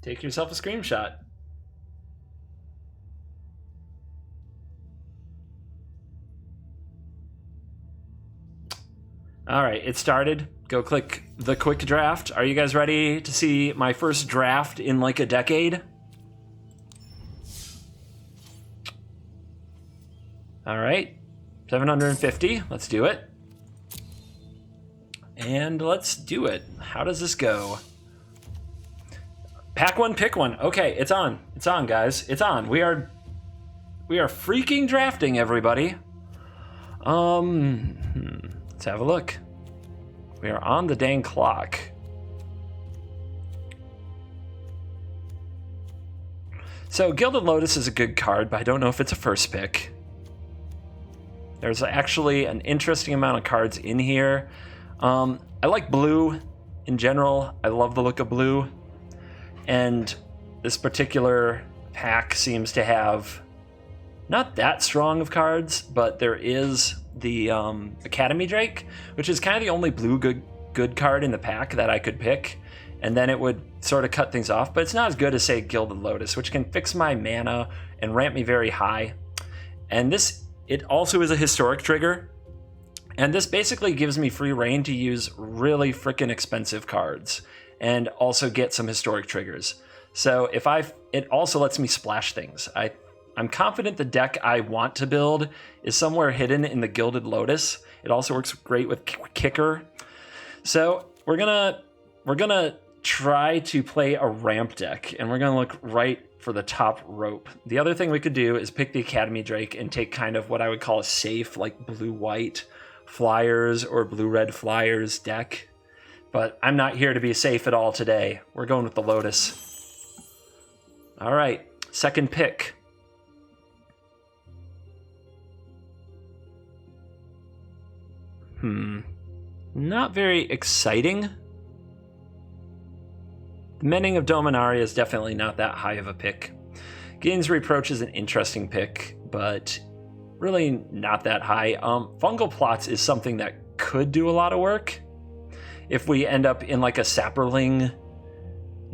Take yourself a screenshot. All right, it started. Go click the quick draft. Are you guys ready to see my first draft in like a decade? All right, 750. Let's do it. And let's do it. How does this go? Pack one, pick one. Okay, it's on. It's on, guys. It's on. We are freaking drafting, everybody. Let's have a look. We are on the dang clock. So Gilded Lotus is a good card, but I don't know if it's a first pick. There's actually an interesting amount of cards in here. I like blue in general. I love the look of blue. And this particular pack seems to have not that strong of cards, but there is the Academy Drake, which is kind of the only blue good card in the pack that I could pick, and then it would sort of cut things off, but it's not as good as, say, Gilded Lotus, which can fix my mana and ramp me very high. And it also is a historic trigger, and this basically gives me free reign to use really freaking expensive cards and also get some historic triggers. So it also lets me splash things. I'm confident the deck I want to build is somewhere hidden in the Gilded Lotus. It also works great with Kicker. So we're gonna try to play a ramp deck, and we're gonna look right for the top rope. The other thing we could do is pick the Academy Drake and take kind of what I would call a safe, like blue-white Flyers or blue-red Flyers deck. But I'm not here to be safe at all today. We're going with the Lotus. All right, second pick. Not very exciting. The Mending of Dominaria is definitely not that high of a pick. Gaines Reproach is an interesting pick, but really not that high. Fungal Plots is something that could do a lot of work if we end up in like a Sapperling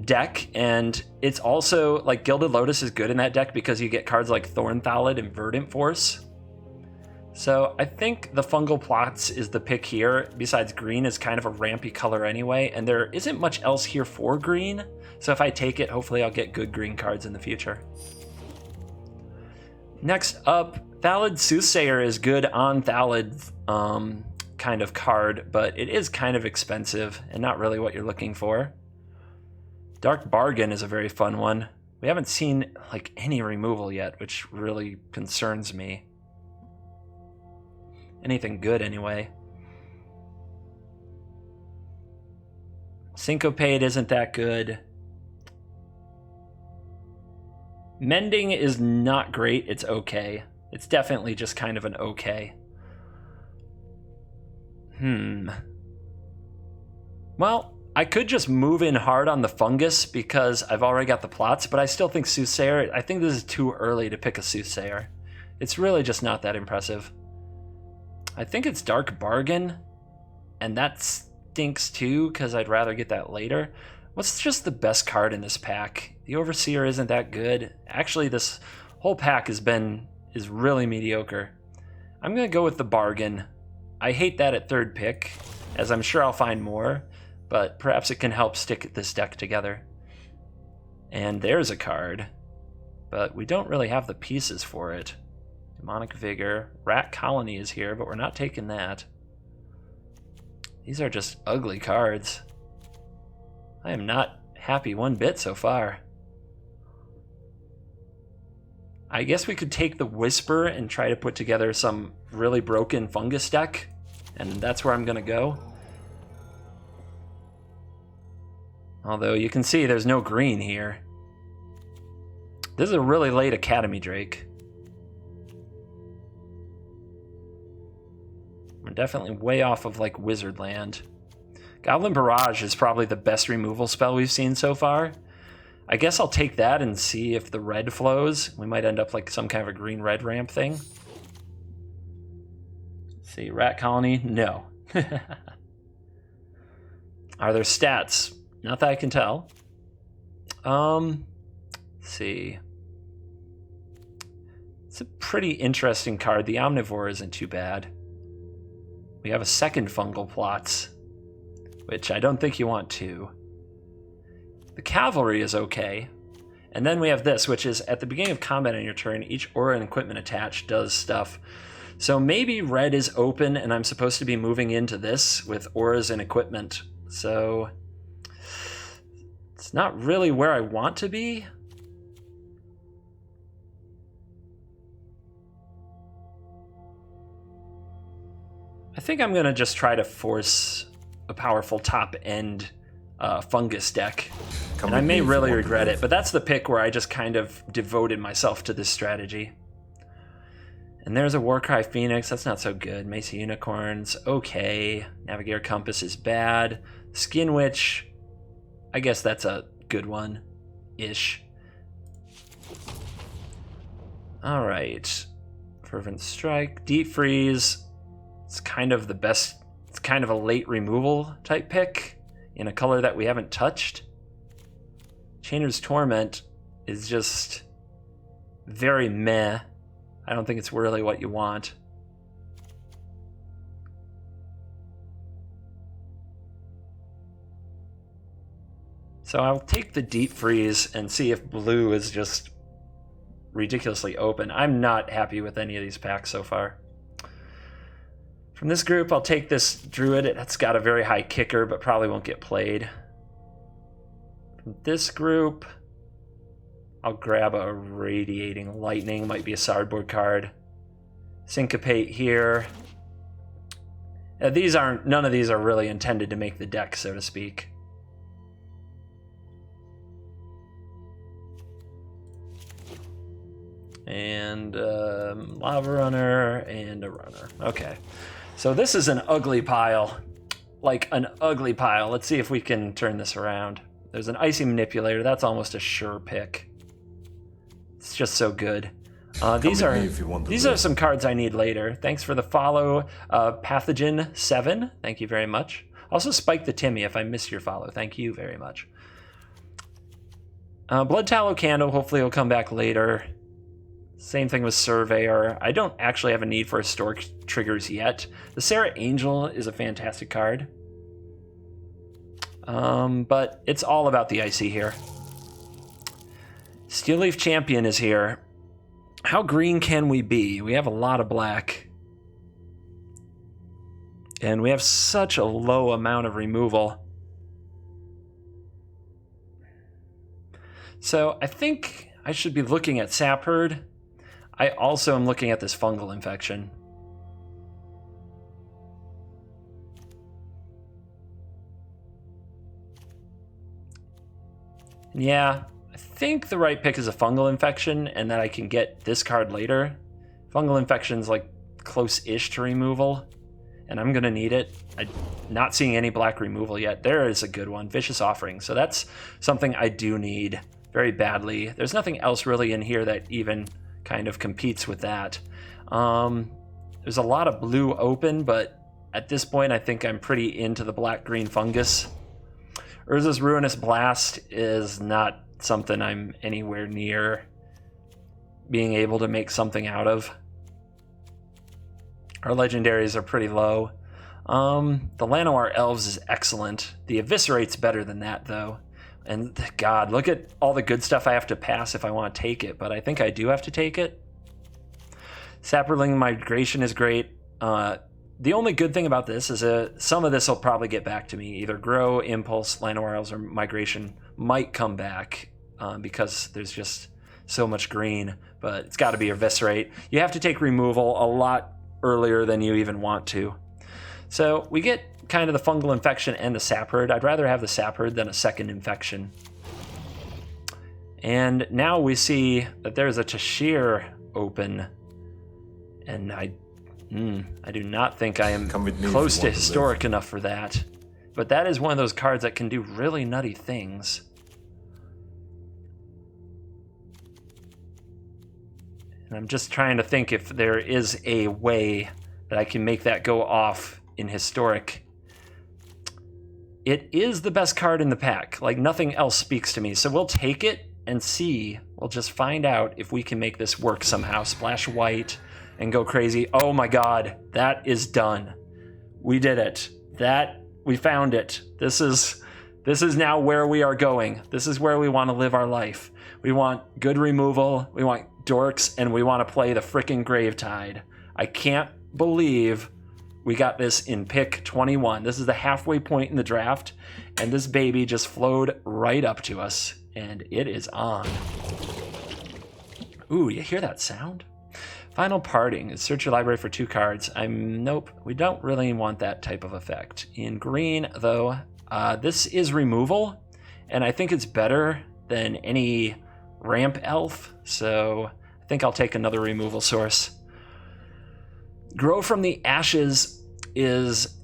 deck, and it's also like Gilded Lotus is good in that deck because you get cards like Thornthallid and Verdant Force. So I think the Fungal Plots is the pick here. Besides, green is kind of a rampy color anyway, and there isn't much else here for green. So if I take it, hopefully I'll get good green cards in the future. Next up, Thallid Soothsayer is good on Thallid kind of card, but it is kind of expensive and not really what you're looking for. Dark Bargain is a very fun one. We haven't seen like any removal yet, which really concerns me. Anything good anyway. Syncopate isn't that good. Mending is not great, it's okay. It's definitely just kind of an okay. Well, I could just move in hard on the Fungus because I've already got the plots, but I still think Soothsayer, I think this is too early to pick a Soothsayer. It's really just not that impressive. I think it's Dark Bargain, and that stinks too because I'd rather get that later. What's just the best card in this pack? The Overseer isn't that good. Actually, this whole pack is really mediocre. I'm gonna go with the Bargain. I hate that at third pick, as I'm sure I'll find more, but perhaps it can help stick this deck together. And there's a card, but we don't really have the pieces for it. Demonic Vigor. Rat Colony is here, but we're not taking that. These are just ugly cards. I am not happy one bit so far. I guess we could take the Whisper and try to put together some really broken Fungus deck, and that's where I'm going to go. Although you can see there's no green here. This is a really late Academy Drake. We're definitely way off of like Wizard Land. Goblin Barrage is probably the best removal spell we've seen so far. I guess I'll take that and see if the red flows. We might end up like some kind of a green-red ramp thing. Let's see, Rat Colony? No. Are there stats? Not that I can tell. Let's see. It's a pretty interesting card. The Omnivore isn't too bad. We have a second Fungal Plots, which I don't think you want to. The Cavalry is okay. And then we have this, which is at the beginning of combat on your turn, each aura and equipment attached does stuff. So maybe red is open and I'm supposed to be moving into this with auras and equipment. So it's not really where I want to be. I think I'm going to just try to force a powerful top end fungus deck. And I may really regret it, but that's the pick where I just kind of devoted myself to this strategy. And there's a Warcry Phoenix, that's not so good. Mesa Unicorns, okay. Navigator Compass is bad. Skin Witch, I guess that's a good one-ish. Alright. Fervent Strike, Deep Freeze. It's kind of the best, it's kind of a late removal type pick in a color that we haven't touched. Chainer's Torment is just very meh. I don't think it's really what you want. So I'll take the Deep Freeze and see if blue is just ridiculously open. I'm not happy with any of these packs so far. From this group, I'll take this Druid. It's got a very high kicker, but probably won't get played. From this group, I'll grab a Radiating Lightning, might be a sideboard card. Syncopate here. None of these are really intended to make the deck, so to speak. And Lava Runner and a Runner. Okay. So this is an ugly pile. Like an ugly pile. Let's see if we can turn this around. There's an Icy Manipulator. That's almost a sure pick. It's just so good. These are some cards I need later. Thanks for the follow, Pathogen 7. Thank you very much. Also, Spike the Timmy if I missed your follow. Thank you very much. Blood Tallow Candle. Hopefully it'll come back later. Same thing with Surveyor. I don't actually have a need for historic triggers yet. The Sarah Angel is a fantastic card. But it's all about the icy here. Steel Leaf Champion is here. How green can we be? We have a lot of black. And we have such a low amount of removal. So I think I should be looking at Sap Herd. I also am looking at this Fungal Infection. Yeah, I think the right pick is a Fungal Infection and that I can get this card later. Fungal Infection's like close-ish to removal, and I'm gonna need it. I'm not seeing any black removal yet. There is a good one, Vicious Offering. So that's something I do need very badly. There's nothing else really in here that even kind of competes with that. There's a lot of blue open, but at this point I think I'm pretty into the black-green fungus. Urza's Ruinous Blast is not something I'm anywhere near being able to make something out of. Our legendaries are pretty low. The Llanowar Elves is excellent. The Eviscerate's better than that, though. And God, look at all the good stuff I have to pass if I want to take it, but I think I do have to take it. Sapperling Migration is great. The only good thing about this is some of this will probably get back to me. Either Grow, Impulse, Llanowar Elves, or Migration might come back because there's just so much green, but it's got to be Eviscerate. You have to take removal a lot earlier than you even want to. So we get kind of the Fungal Infection and the Sap Herd. I'd rather have the Sap Herd than a second infection. And now we see that there's a Tashir open, and I do not think I am close to historic enough for that. But that is one of those cards that can do really nutty things. And I'm just trying to think if there is a way that I can make that go off in historic. it is the best card in the pack. Like, nothing else speaks to me. So we'll take it and see. We'll just find out if we can make this work somehow. Splash white and go crazy. Oh my god, that is done. We did it. We found it. This is now where we are going. This is where we want to live our life. We want good removal, we want dorks, and we want to play the frickin' Gravetide. I can't believe we got this in pick 21. This is the halfway point in the draft, and this baby just flowed right up to us, and it is on. Ooh, you hear that sound? Final parting. Search your library for 2 cards. Nope, we don't really want that type of effect. In green, though, this is removal, and I think it's better than any ramp elf, so I think I'll take another removal source. Grow from the Ashes is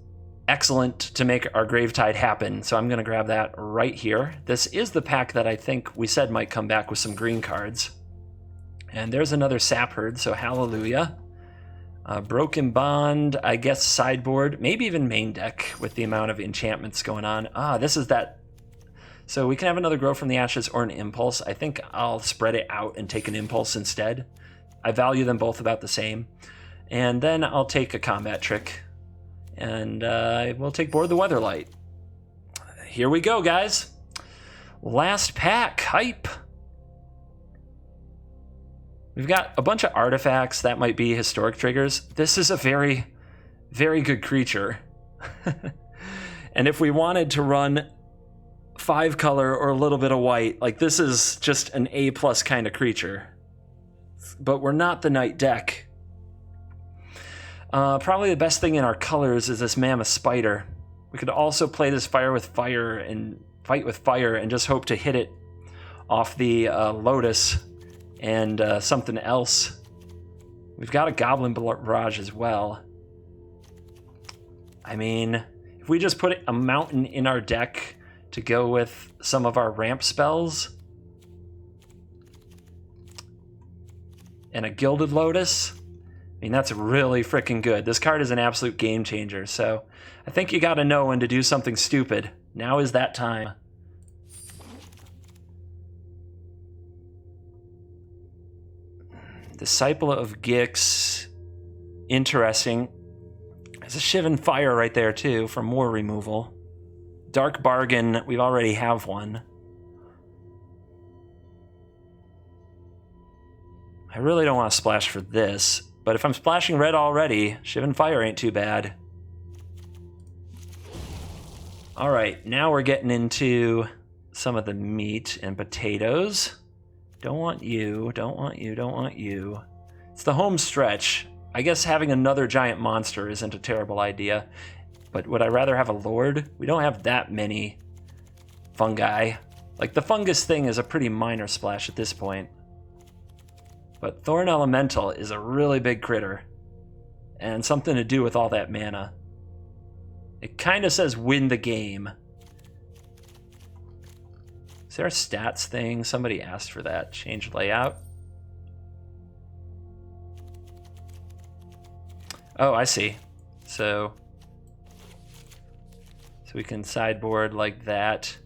excellent to make our Gravetide happen, so I'm going to grab that right here. This is the pack that I think we said might come back with some green cards. And there's another Sap Herd, so hallelujah. Broken Bond, I guess sideboard, maybe even main deck with the amount of enchantments going on. This is that. So we can have another Grow from the Ashes or an Impulse. I think I'll spread it out and take an Impulse instead. I value them both about the same. And then I'll take a Combat Trick. And we'll take Board the Weatherlight. Here we go, guys. Last pack. Hype. We've got a bunch of artifacts that might be historic triggers. This is a very, very good creature. And if we wanted to run 5 color or a little bit of white, like, this is just an A+ kind of creature. But we're not the Knight deck. Probably the best thing in our colors is this Mammoth Spider. We could also play this Fire with Fire and Fight with Fire and just hope to hit it off the Lotus and something else. We've got a Goblin Barrage as well. I mean, if we just put a mountain in our deck to go with some of our ramp spells and a Gilded Lotus, I mean, that's really freaking good. This card is an absolute game changer, so I think you gotta know when to do something stupid. Now is that time. Disciple of Gix, interesting. There's a Shivan Fire right there too for more removal. Dark Bargain, we already have one. I really don't want to splash for this, but if I'm splashing red already, Shivan Fire ain't too bad. All right, now we're getting into some of the meat and potatoes. Don't want you, don't want you, don't want you. It's the home stretch. I guess having another giant monster isn't a terrible idea, but would I rather have a Lord? We don't have that many fungi. Like, the fungus thing is a pretty minor splash at this point. But Thorn Elemental is a really big critter, and something to do with all that mana. It kind of says win the game. Is there a stats thing? Somebody asked for that. Change layout. Oh, I see. So we can sideboard like that.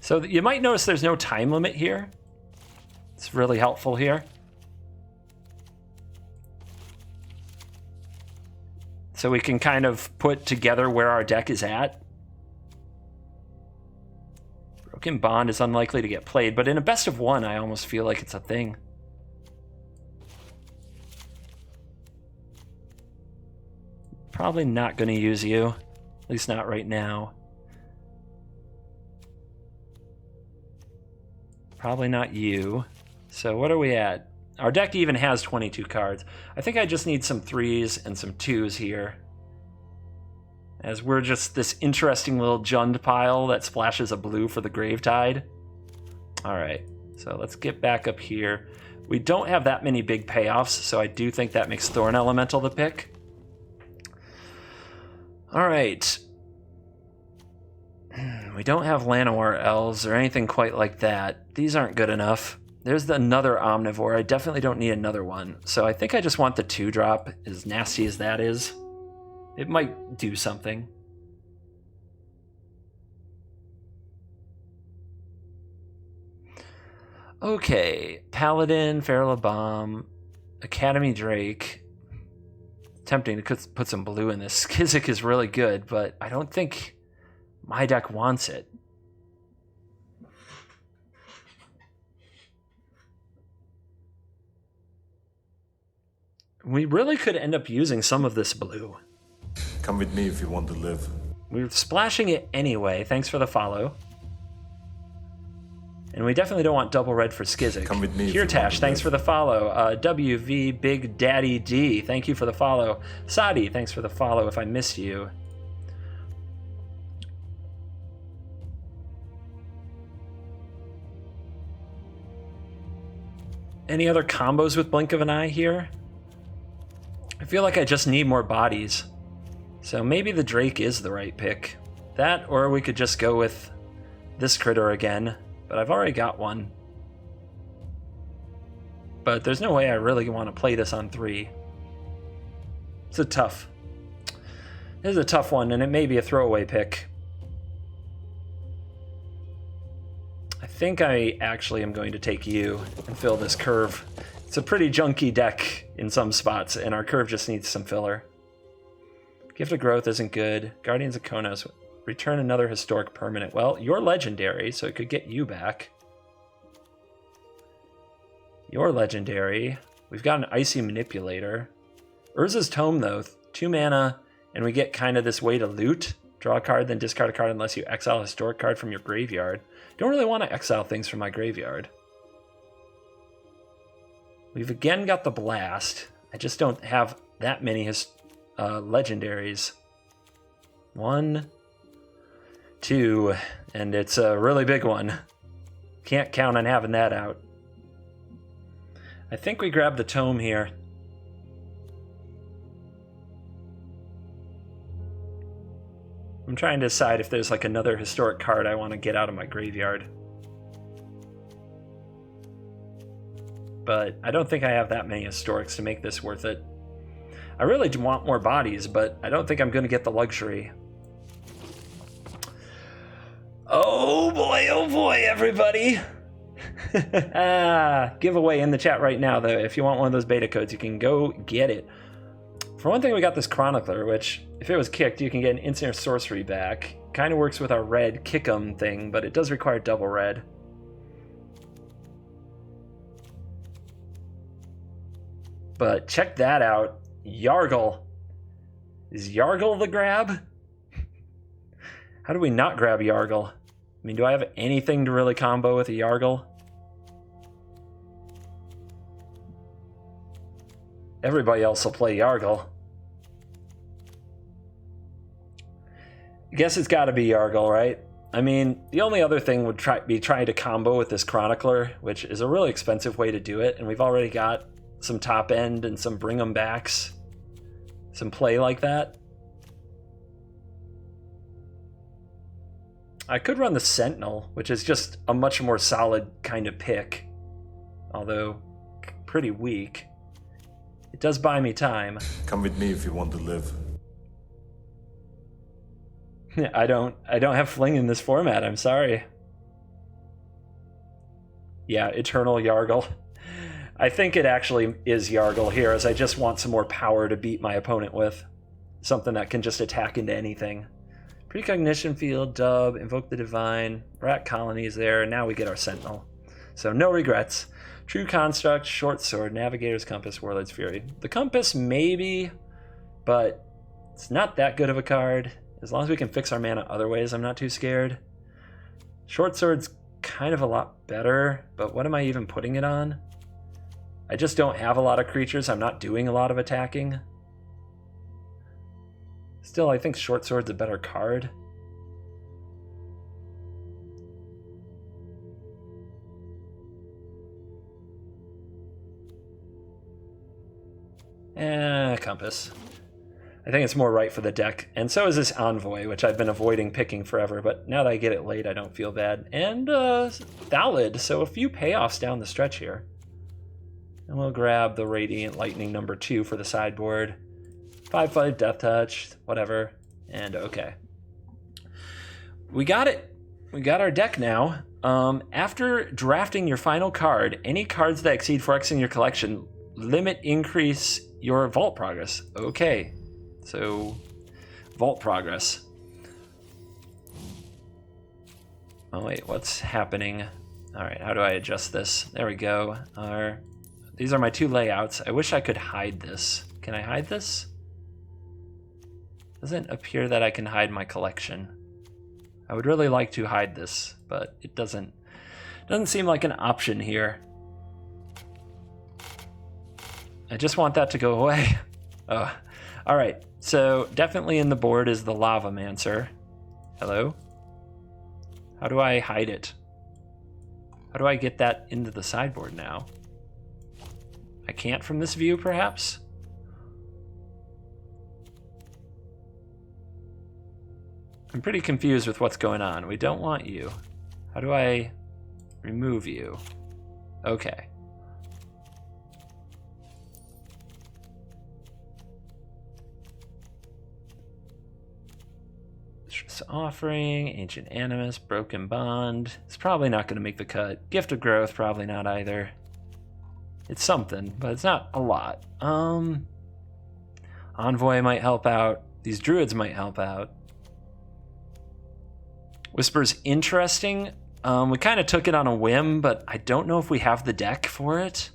So you might notice there's no time limit here. It's really helpful here. So we can kind of put together where our deck is at. Broken Bond is unlikely to get played, but in a best of 1, I almost feel like it's a thing. Probably not going to use you, at least not right now. Probably not you. So what are we at? Our deck even has 22 cards. I think I just need some 3s and some 2s here, as we're just this interesting little Jund pile that splashes a blue for the Gravetide. All right, so let's get back up here. We don't have that many big payoffs, so I do think that makes Thorn Elemental the pick. All right. We don't have Llanowar Elves or anything quite like that. These aren't good enough. There's another Omnivore. I definitely don't need another one. So I think I just want the 2-drop, as nasty as that is. It might do something. Okay, Paladin, Farrell Academy Drake. Tempting to put some blue in this. Skizik is really good, but I don't think my deck wants it. We really could end up using some of this blue. Come with me if you want to live. We're splashing it anyway. Thanks for the follow. And we definitely don't want double red for Skizik. Come with me. Kirtash, thanks for the follow. WV Big Daddy D, thank you for the follow. Sadi, thanks for the follow if I missed you. Any other combos with Blink of an Eye here? I feel like I just need more bodies. So maybe the Drake is the right pick. That, or we could just go with this critter again, but I've already got one. But there's no way I really want to play this on 3. This is a tough one, and it may be a throwaway pick. I think I actually am going to take you and fill this curve. It's a pretty junky deck in some spots, and our curve just needs some filler. Gift of Growth isn't good. Guardians of Konos. Return another historic permanent. Well, you're legendary, so it could get you back. You're legendary. We've got an Icy Manipulator. Urza's Tome, though. 2 mana, and we get kind of this way to loot. Draw a card, then discard a card unless you exile a historic card from your graveyard. Don't really want to exile things from my graveyard. We've again got the Blast. I just don't have that many legendaries. 1, 2, and it's a really big one. Can't count on having that out. I think we grab the Tome here. I'm trying to decide if there's like another historic card I want to get out of my graveyard. But I don't think I have that many historics to make this worth it. I really do want more bodies, but I don't think I'm going to get the luxury. Oh boy, everybody. Giveaway in the chat right now, though. If you want one of those beta codes, you can go get it. For one thing, we got this Chronicler, which, if it was kicked, you can get an instant sorcery back. Kind of works with our red kick 'em thing, but it does require double red. But check that out. Yargle. Is Yargle the grab? How do we not grab Yargle? I mean, do I have anything to really combo with a Yargle? Everybody else will play Yargle. I guess it's got to be Yargle, right? I mean, the only other thing would be trying to combo with this Chronicler, which is a really expensive way to do it, and we've already got some top end and some bring 'em backs, some play like that. I could run the Sentinel, which is just a much more solid kind of pick, although pretty weak. It does buy me time. Come with me if you want to live. I don't have Fling in this format, I'm sorry. Yeah, Eternal Yargle. I think it actually is Yargle here, as I just want some more power to beat my opponent with. Something that can just attack into anything. Precognition Field, Dub, Invoke the Divine, Rat Colony is there, and now we get our Sentinel. So no regrets. True Construct, Short Sword, Navigator's Compass, Warlord's Fury. The Compass, maybe, but it's not that good of a card. As long as we can fix our mana other ways, I'm not too scared. Short Sword's kind of a lot better, but what am I even putting it on? I just don't have a lot of creatures. I'm not doing a lot of attacking. Still, I think Short Sword's a better card. Compass. I think it's more right for the deck. And so is this Envoy, which I've been avoiding picking forever, but now that I get it late, I don't feel bad. And Thallid, so a few payoffs down the stretch here. And we'll grab the Radiant Lightning number 2 for the sideboard. 5/5 Death Touch, whatever. And okay. We got it. we got our deck now. After drafting your final card, any cards that exceed 4x in your collection limit increase your vault progress. Okay, so vault progress. Oh wait, what's happening? All right, how do I adjust this? There we go. These are my two layouts. I wish I could hide this. Can I hide this? Doesn't appear that I can hide my collection. I would really like to hide this, but it doesn't seem like an option here. I just want that to go away. Oh, all right. So definitely in the board is the Lava Mancer. Hello? How do I hide it? How do I get that into the sideboard now? I can't from this view, perhaps? I'm pretty confused with what's going on. We don't want you. How do I remove you? Okay. Stress Offering, Ancient Animus, Broken Bond. It's probably not going to make the cut. Gift of Growth, probably not either. It's something, but it's not a lot. Envoy might help out. These druids might help out. Whisper's interesting. We kind of took it on a whim, but I don't know if we have the deck for it.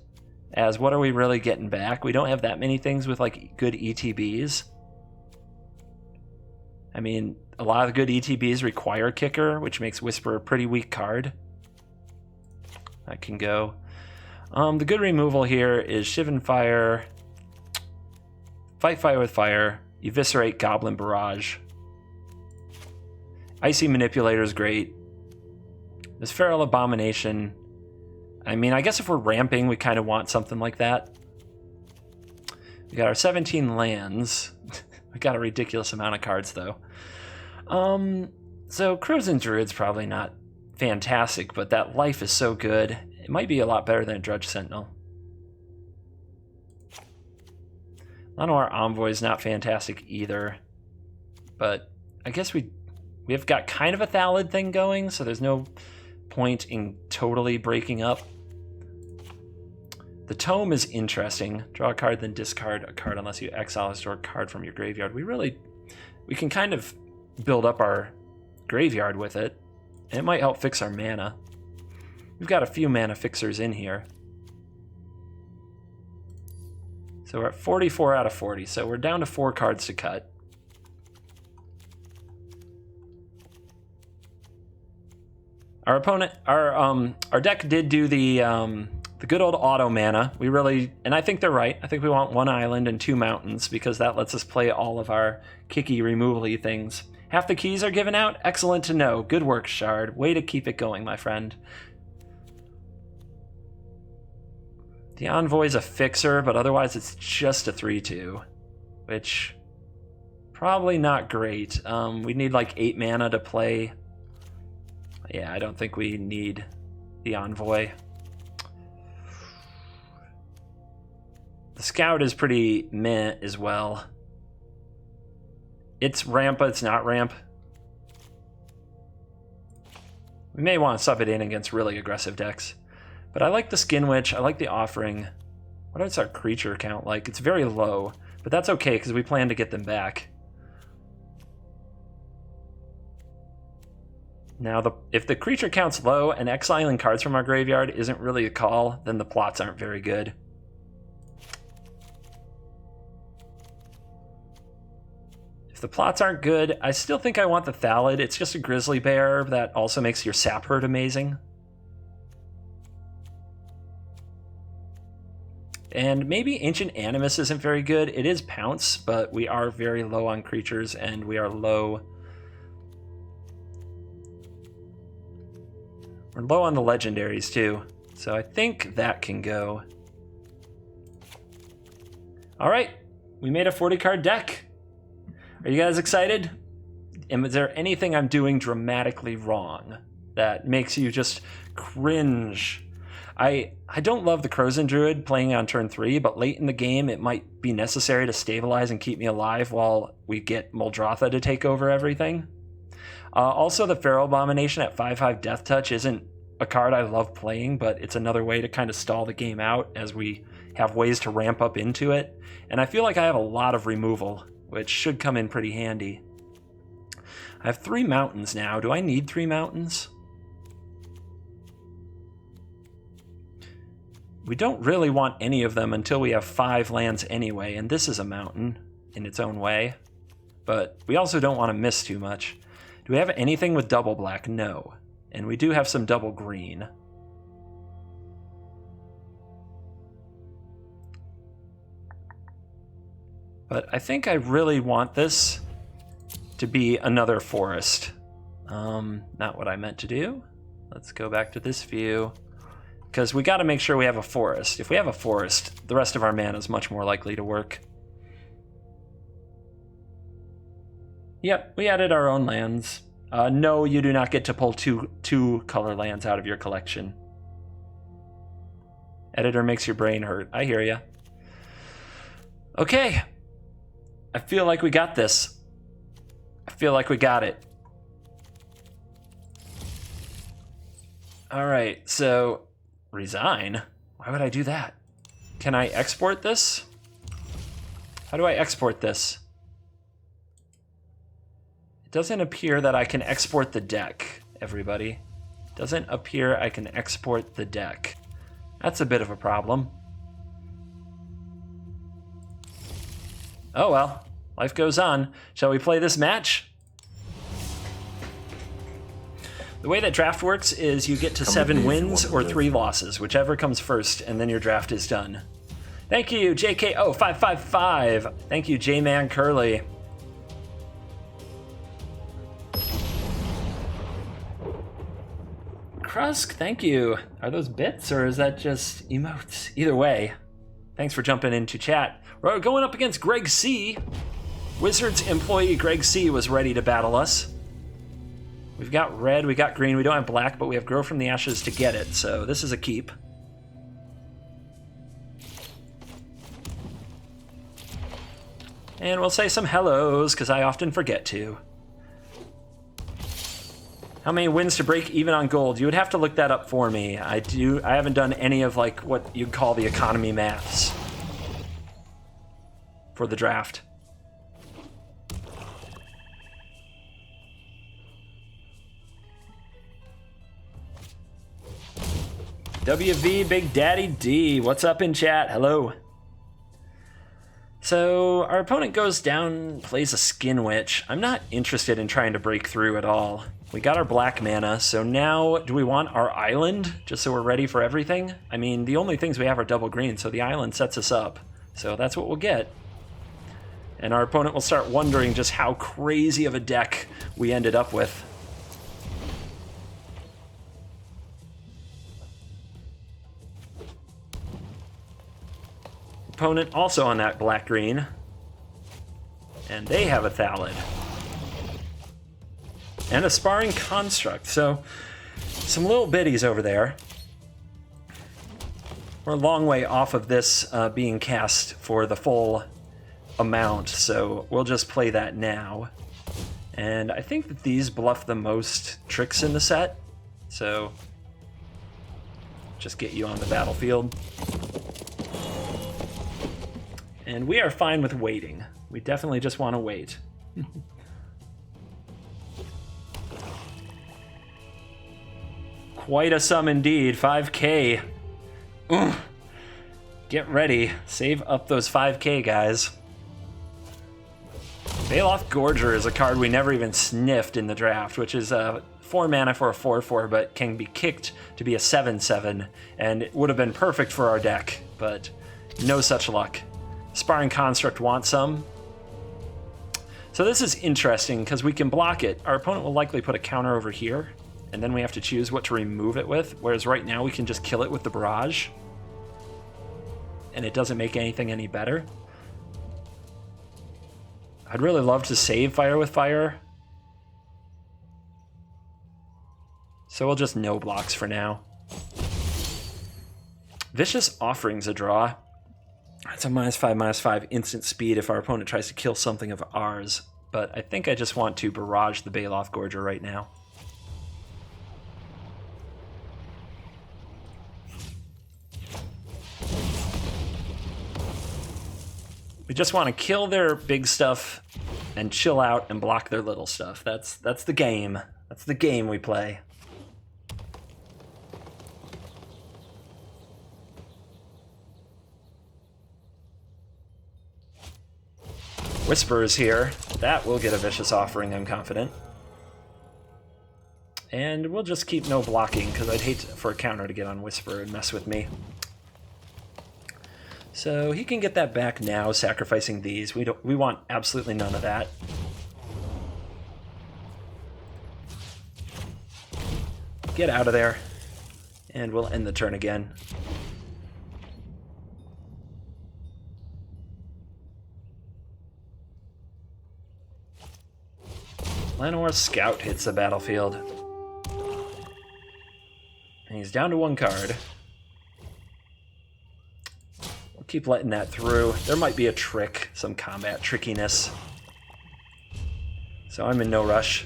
As what are we really getting back? We don't have that many things with like good ETBs. I mean, a lot of the good ETBs require Kicker, which makes Whisper a pretty weak card. That can go. The good removal here is Shivan Fire, Fight Fire with Fire, Eviscerate Goblin Barrage. Icy Manipulator is great. This Feral Abomination. I mean, I guess if we're ramping, we kind of want something like that. We got our 17 lands. We got a ridiculous amount of cards, though. So Crimson Druid's probably not fantastic, but that life is so good. It might be a lot better than a Drudge Sentinel. Llanowar Envoy's not fantastic either, but I guess we have got kind of a Thallid thing going, so there's no point in totally breaking up. The Tome is interesting. Draw a card, then discard a card unless you exile a stored card from your graveyard. We can kind of build up our graveyard with it, and it might help fix our mana. We've got a few mana fixers in here. So we're at 44 out of 40, so we're down to 4 cards to cut. Our opponent, our deck did do the good old auto mana. And I think they're right. I think we want 1 island and 2 mountains because that lets us play all of our kicky removal-y things. Half the keys are given out. Excellent to know. Good work, Shard. Way to keep it going, my friend. The Envoy's a fixer, but otherwise it's just a 3/2, which probably not great. We need like 8 mana to play. Yeah, I don't think we need the Envoy. The Scout is pretty meh as well. It's ramp, but it's not ramp. We may want to sub it in against really aggressive decks. But I like the Skin Witch, I like the Offering. What is our creature count like? It's very low, but that's okay because we plan to get them back. Now, if the creature count's low and exiling cards from our graveyard isn't really a call, then the plots aren't very good. If the plots aren't good, I still think I want the Thallid. It's just a Grizzly Bear that also makes your Sap Herd amazing. And maybe Ancient Animus isn't very good. It is Pounce, but we are very low on creatures, and we are low... We're low on the legendaries, too. So I think that can go. All right, we made a 40-card deck. Are you guys excited? And is there anything I'm doing dramatically wrong that makes you just cringe? I don't love the Krosan Druid playing on turn 3, but late in the game it might be necessary to stabilize and keep me alive while we get Muldrotha to take over everything. Also, the Feral Abomination at 5/5 Death Touch isn't a card I love playing, but it's another way to kind of stall the game out as we have ways to ramp up into it. And I feel like I have a lot of removal, which should come in pretty handy. I have 3 mountains now. Do I need 3 mountains? We don't really want any of them until we have 5 lands anyway, and this is a mountain in its own way. But we also don't want to miss too much. Do we have anything with double black? No. And we do have some double green. But I think I really want this to be another forest. Not what I meant to do. Let's go back to this view. Because we got to make sure we have a forest. If we have a forest, the rest of our mana is much more likely to work. Yep, we added our own lands. No, you do not get to pull two color lands out of your collection. Editor makes your brain hurt. I hear ya. Okay. I feel like we got this. I feel like we got it. All right, so resign? Why would I do that? Can I export this? How do I export this? It doesn't appear that I can export the deck, everybody. Doesn't appear I can export the deck. That's a bit of a problem. Oh well, life goes on. Shall we play this match? The way that draft works is you get to 7 wins or 3 losses, whichever comes first, and then your draft is done. Thank you, JKO555. Thank you, J-Man Curly. Krusk, thank you. Are those bits or is that just emotes? Either way, thanks for jumping into chat. We're going up against Greg C. Wizards employee Greg C was ready to battle us. We've got red, we got green, we don't have black, but we have Grow from the Ashes to get it, so this is a keep. And we'll say some hellos, because I often forget to. How many wins to break even on gold? You would have to look that up for me. I haven't done any of like what you'd call the economy maths for the draft. WV Big Daddy D, what's up in chat? Hello. So our opponent goes down, plays a Skin Witch. I'm not interested in trying to break through at all. We got our black mana, so now do we want our island just so we're ready for everything? I mean, the only things we have are double green, so the island sets us up. So that's what we'll get. And our opponent will start wondering just how crazy of a deck we ended up with. Opponent also on that black-green. And they have a Thallid. And a Sparring Construct, so some little biddies over there. We're a long way off of this being cast for the full amount, so we'll just play that now. And I think that these bluff the most tricks in the set, so just get you on the battlefield. And we are fine with waiting. We definitely just want to wait. Quite a sum indeed, 5K. Ugh. Get ready, save up those 5K, guys. Baloth Gorger is a card we never even sniffed in the draft, which is 4 mana for a 4/4, but can be kicked to be a 7/7, and it would have been perfect for our deck, but no such luck. Sparring Construct wants some. So this is interesting, because we can block it. Our opponent will likely put a counter over here, and then we have to choose what to remove it with, whereas right now we can just kill it with the Barrage. And it doesn't make anything any better. I'd really love to save Fire with Fire. So we'll just no blocks for now. Vicious Offering's a draw. It's a -5/-5 instant speed if our opponent tries to kill something of ours. but I think I just want to barrage the Baloth Gorger right now. We just want to kill their big stuff and chill out and block their little stuff. That's the game. That's the game we play. Whisper is here. That will get a vicious offering, I'm confident. And we'll just keep no blocking, because I'd hate for a counter to get on Whisper and mess with me. So he can get that back now, sacrificing these. We want absolutely none of that. Get out of there. And we'll end the turn again. Llanowar Scout hits the battlefield. And he's down to one card. We'll keep letting that through. There might be a trick, some combat trickiness. So I'm in no rush.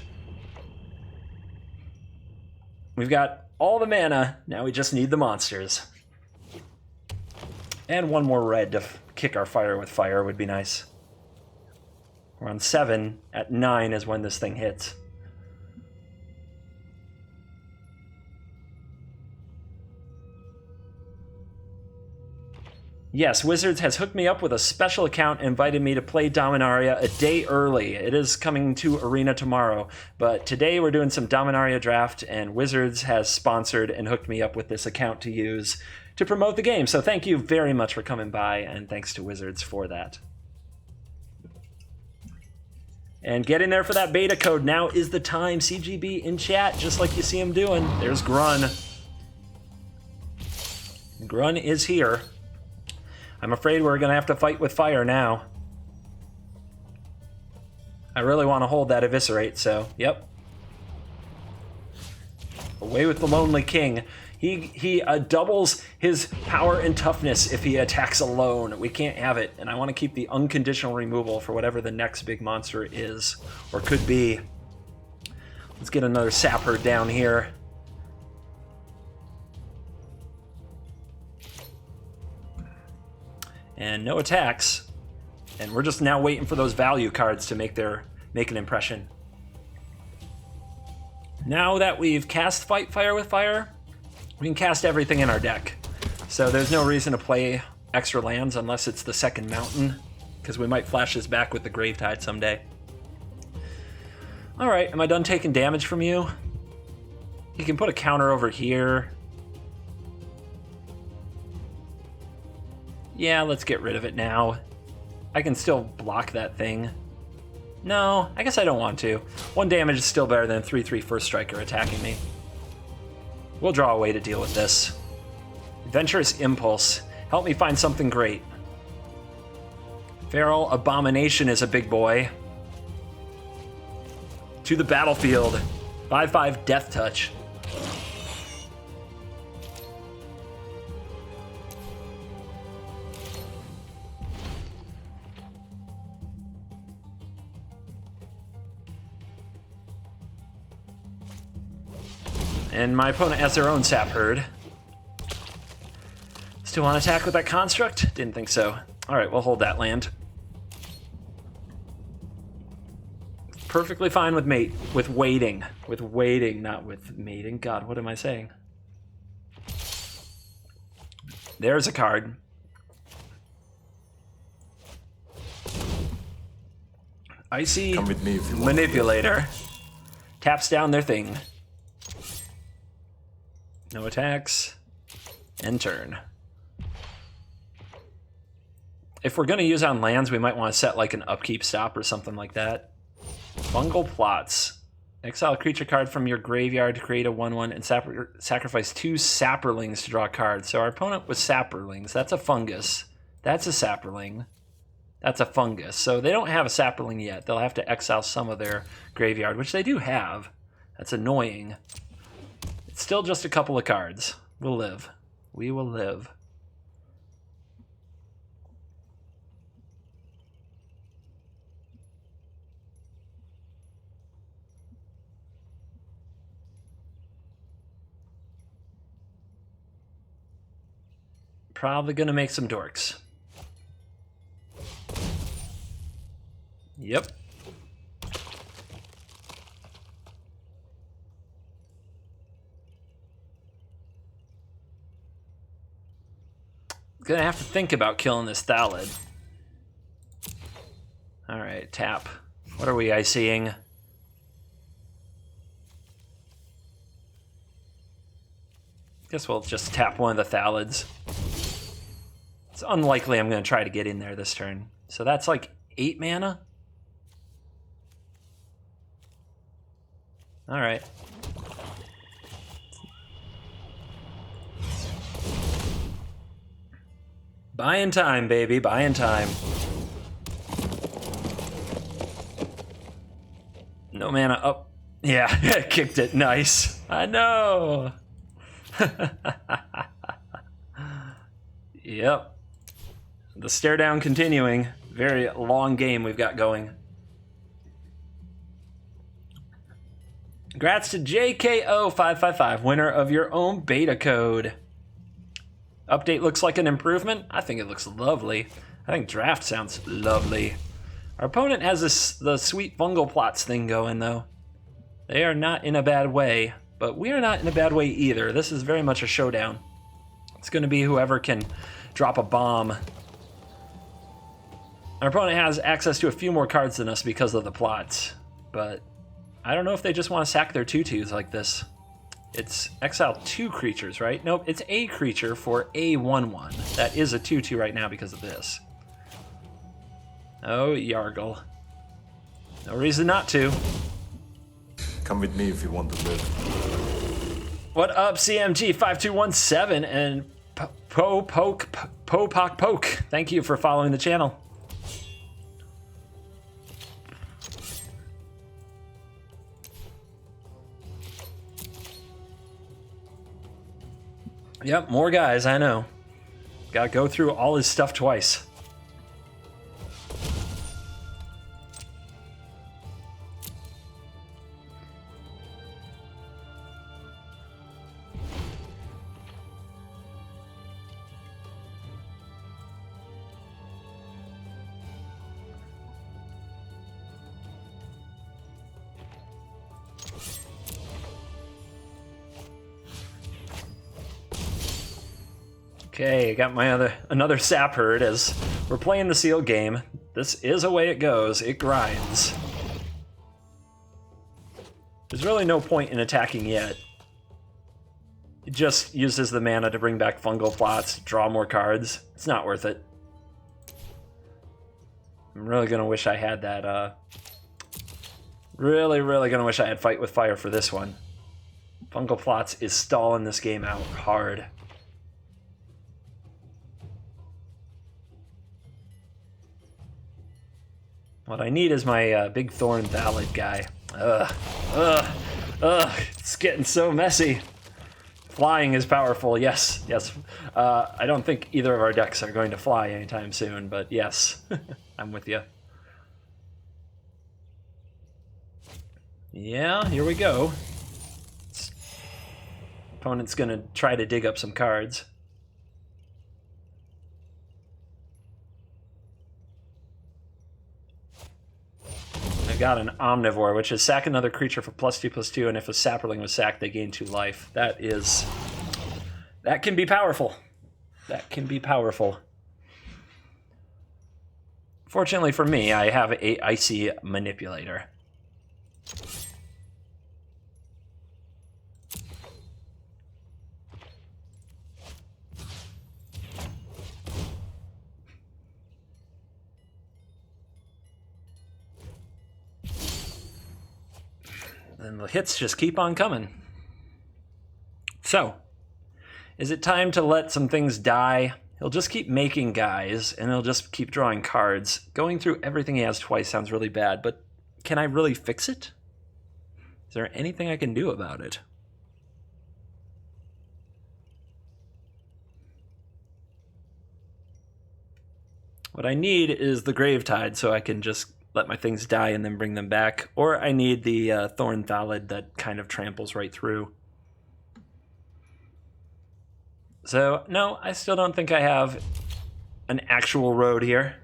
We've got all the mana, now we just need the monsters. And one more red to kick our fire with fire would be nice. We're on 7, at 9 is when this thing hits. Yes, Wizards has hooked me up with a special account and invited me to play Dominaria a day early. It is coming to Arena tomorrow, but today we're doing some Dominaria draft, and Wizards has sponsored and hooked me up with this account to use to promote the game. So thank you very much for coming by, and thanks to Wizards for that. And get in there for that beta code. Now is the time. CGB in chat, just like you see him doing. There's Grun. Grun is here. I'm afraid we're going to have to fight with fire now. I really want to hold that Eviscerate, so, yep. Away with the Lonely King. He doubles his power and toughness if he attacks alone. We can't have it, and I want to keep the unconditional removal for whatever the next big monster is, or could be. Let's get another Sapper down here. And no attacks. And we're just now waiting for those value cards to make an impression. Now that we've cast Fight Fire with Fire, we can cast everything in our deck. So there's no reason to play extra lands unless it's the second mountain, because we might flash this back with the Gravetide someday. Alright, am I done taking damage from you? You can put a counter over here. Yeah, let's get rid of it now. I can still block that thing. No, I guess I don't want to. 1 damage is still better than 3/3 First Striker attacking me. We'll draw a way to deal with this. Adventurous Impulse. Help me find something great. Feral Abomination is a big boy. To the battlefield. 5/5 Death Touch. And my opponent has their own Sap Herd. Still want to attack with that Construct? Didn't think so. Alright, we'll hold that land. Perfectly fine with waiting. With waiting, not with mating. God, what am I saying? There's a card. Icy Come with me if you want. Manipulator. Taps down their thing. No attacks. End turn. If we're going to use on lands, we might want to set like an upkeep stop or something like that. Fungal Plots. Exile a creature card from your graveyard to create a 1/1 and sacrifice 2 Sapperlings to draw a card. So our opponent was Sapperlings. That's a fungus. That's a Sapperling. That's a fungus. So they don't have a Sapperling yet. They'll have to exile some of their graveyard, which they do have. That's annoying. It's still just a couple of cards. We'll live. We will live. probably going to make some dorks. Yep. Gonna have to think about killing this Thallid. Alright, tap. What are we ICing? Guess we'll just tap one of the Thallids. It's unlikely I'm gonna try to get in there this turn. So that's like 8 mana? Alright. Buying time, baby, buying time. No mana up. Yeah, kicked it. Nice. I know. Yep. The stare down continuing. Very long game we've got going. Congrats to JKO555, winner of your own beta code. Update looks like an improvement. I think it looks lovely. I think draft sounds lovely. Our opponent has the sweet fungal plots thing going, though. They are not in a bad way, but we are not in a bad way either. This is very much a showdown. It's going to be whoever can drop a bomb. Our opponent has access to a few more cards than us because of the plots, but I don't know if they just want to sack their 2/2s like this. It's exile 2 creatures, right? Nope, it's a creature for a 1/1. That is a 2/2 right now because of this. Oh, Yargle. No reason not to. Come with me if you want to live. What up, CMG5217 and Poke? Thank you for following the channel. Yep, more guys, I know. Gotta go through all his stuff twice. Okay, got my another sap herd as we're playing the sealed game. This is a way it goes. It grinds. There's really no point in attacking yet. It just uses the mana to bring back fungal plots, draw more cards. It's not worth it. I'm really gonna wish I had that, really gonna wish I had Fight with Fire for this one. Fungal plots is stalling this game out hard. What I need is my big Thorn Thallid guy. It's getting so messy. Flying is powerful, yes. I don't think either of our decks are going to fly anytime soon, but yes, I'm with you. Yeah, here we go. Opponent's gonna try to dig up some cards. Got an Omnivore, which is sack another creature for +2/+2, and if a Sapperling was sacked, they gain 2 life. That can be powerful. That can be powerful. Fortunately for me, I have a Icy Manipulator. And the hits just keep on coming. So, is it time to let some things die? He'll just keep making guys, and he'll just keep drawing cards. Going through everything he has twice sounds really bad, but can I really fix it? Is there anything I can do about it? What I need is the Gravetide so I can just let my things die and then bring them back. Or I need the Thorn Thallid that kind of tramples right through. So, no, I still don't think I have an actual road here.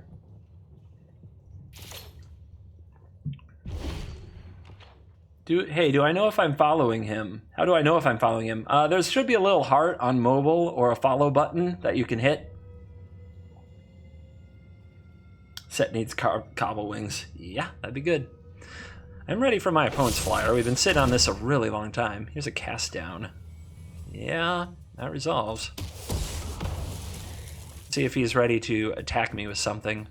Hey, do I know if I'm following him? How do I know if I'm following him? There should be a little heart on mobile or a follow button that you can hit. Set needs cobble wings. Yeah, that'd be good. I'm ready for my opponent's flyer. We've been sitting on this a really long time. Here's a cast down. Yeah, that resolves. See if he's ready to attack me with something.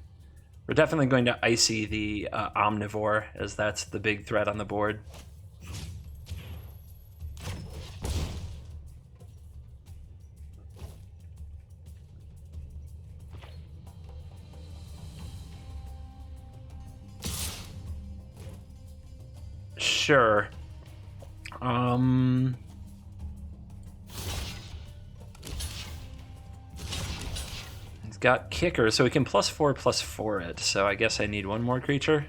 We're definitely going to icy the Omnivore, as that's the big threat on the board. Sure. He's got kicker, so he can +4/+4 it. So I guess I need one more creature.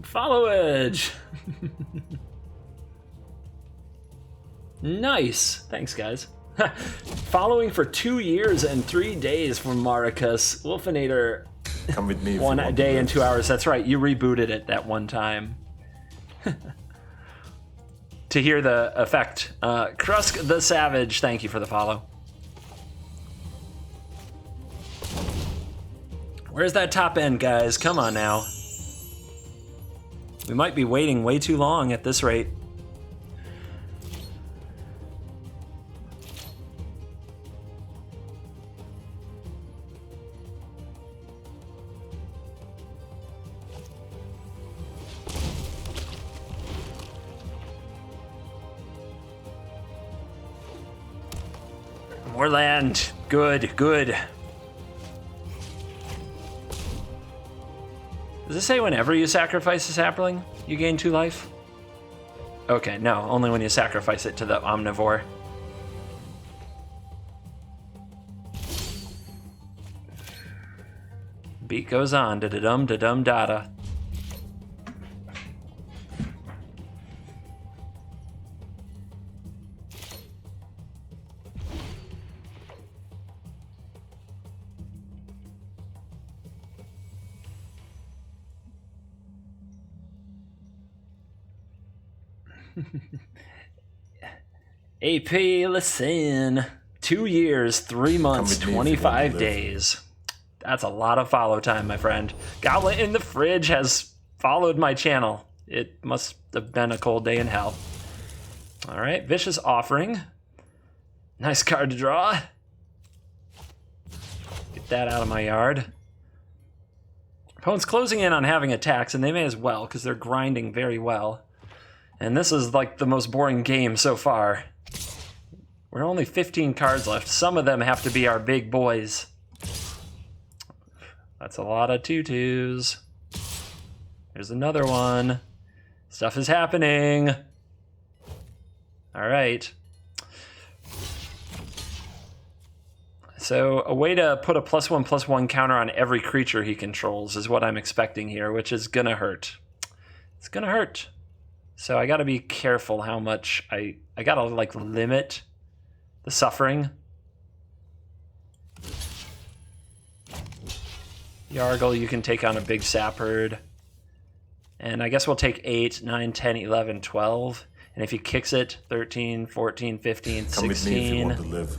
Follow Edge. Nice. Thanks, guys. Following for 2 years and 3 days from Maricus. Wolfinator. Come with me. 1 day and 2 hours. That's right. You rebooted it that one time. To hear the effect. Krusk the Savage. Thank you for the follow. Where's that top end, guys? Come on now. We might be waiting way too long at this rate. More land. Good, good. Does it say whenever you sacrifice a sapling, you gain 2 life? Okay, no, only when you sacrifice it to the Omnivore. Beat goes on, da-da-dum, da-dum, da-da. AP, listen. 2 years, 3 months, 25 days. That's a lot of follow time, my friend. Goblet in the Fridge has followed my channel. It must have been a cold day in hell. All right, Vicious Offering. Nice card to draw. Get that out of my yard. Opponent's closing in on having attacks, and they may as well, because they're grinding very well. And this is like the most boring game so far. We're only 15 cards left. Some of them have to be our big boys. That's a lot of 2/2s. There's another one. Stuff is happening. All right. So a way to put a +1/+1 counter on every creature he controls is what I'm expecting here, which is gonna hurt. It's gonna hurt. So I gotta be careful how much I gotta like limit the suffering. Yargle, you can take on a big Sapherd. And I guess we'll take 8, 9, 10, 11, 12. And if he kicks it, 13, 14, 15, 16. Come with me if you want to live.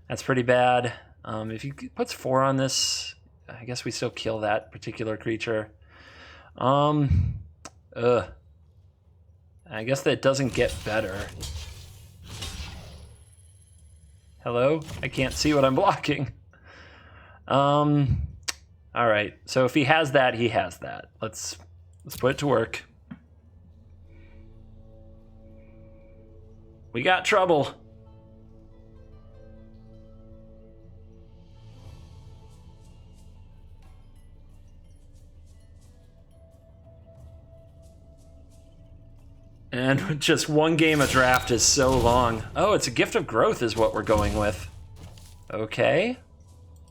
That's pretty bad. If he puts 4 on this, I guess we still kill that particular creature. I guess that doesn't get better. Hello? I can't see what I'm blocking. All right. So if he has that, he has that. Let's put it to work. We got trouble. And just one game of draft is so long. Oh, it's a Gift of Growth is what we're going with. Okay.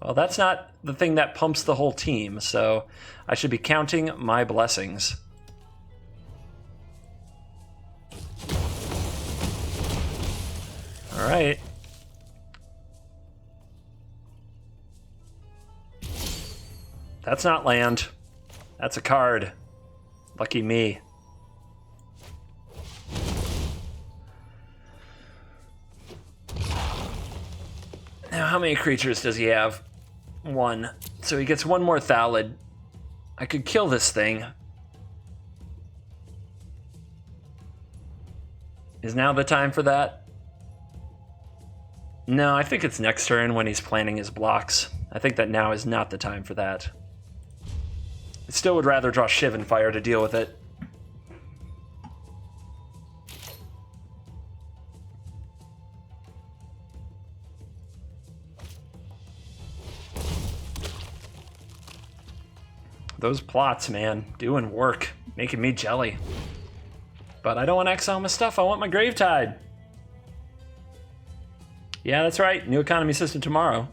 Well, that's not the thing that pumps the whole team, so I should be counting my blessings. All right. That's not land. That's a card. Lucky me. Now, how many creatures does he have? 1. So he gets 1 more Thallid. I could kill this thing. Is now the time for that? No, I think it's next turn when he's planning his blocks. I think that now is not the time for that. I still would rather draw Shiv and Fire to deal with it. Those plots, man, doing work, making me jelly. But I don't want to exile my stuff, I want my Gravetide. Yeah, that's right, new economy system tomorrow.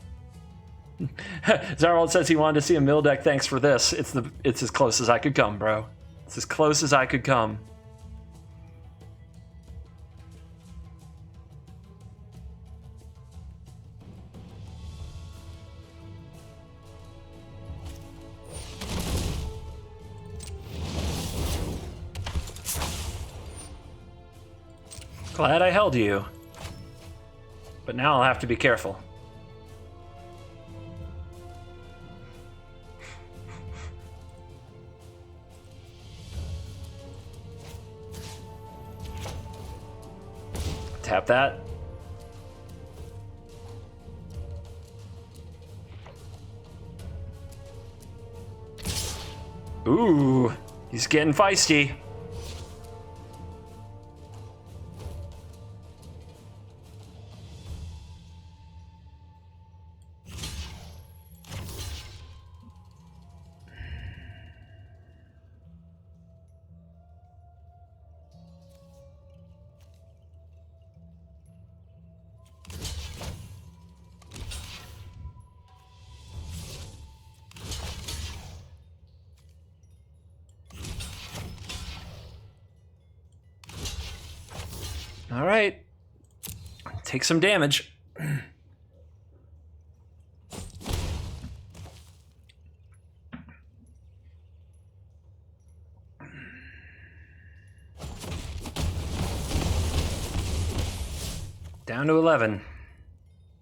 Zarwald says he wanted to see a mill deck, thanks for this. It's as close as I could come, bro. It's as close as I could come. Glad I held you. But now I'll have to be careful. Tap that. Ooh, he's getting feisty. All right, take some damage. Down to 11.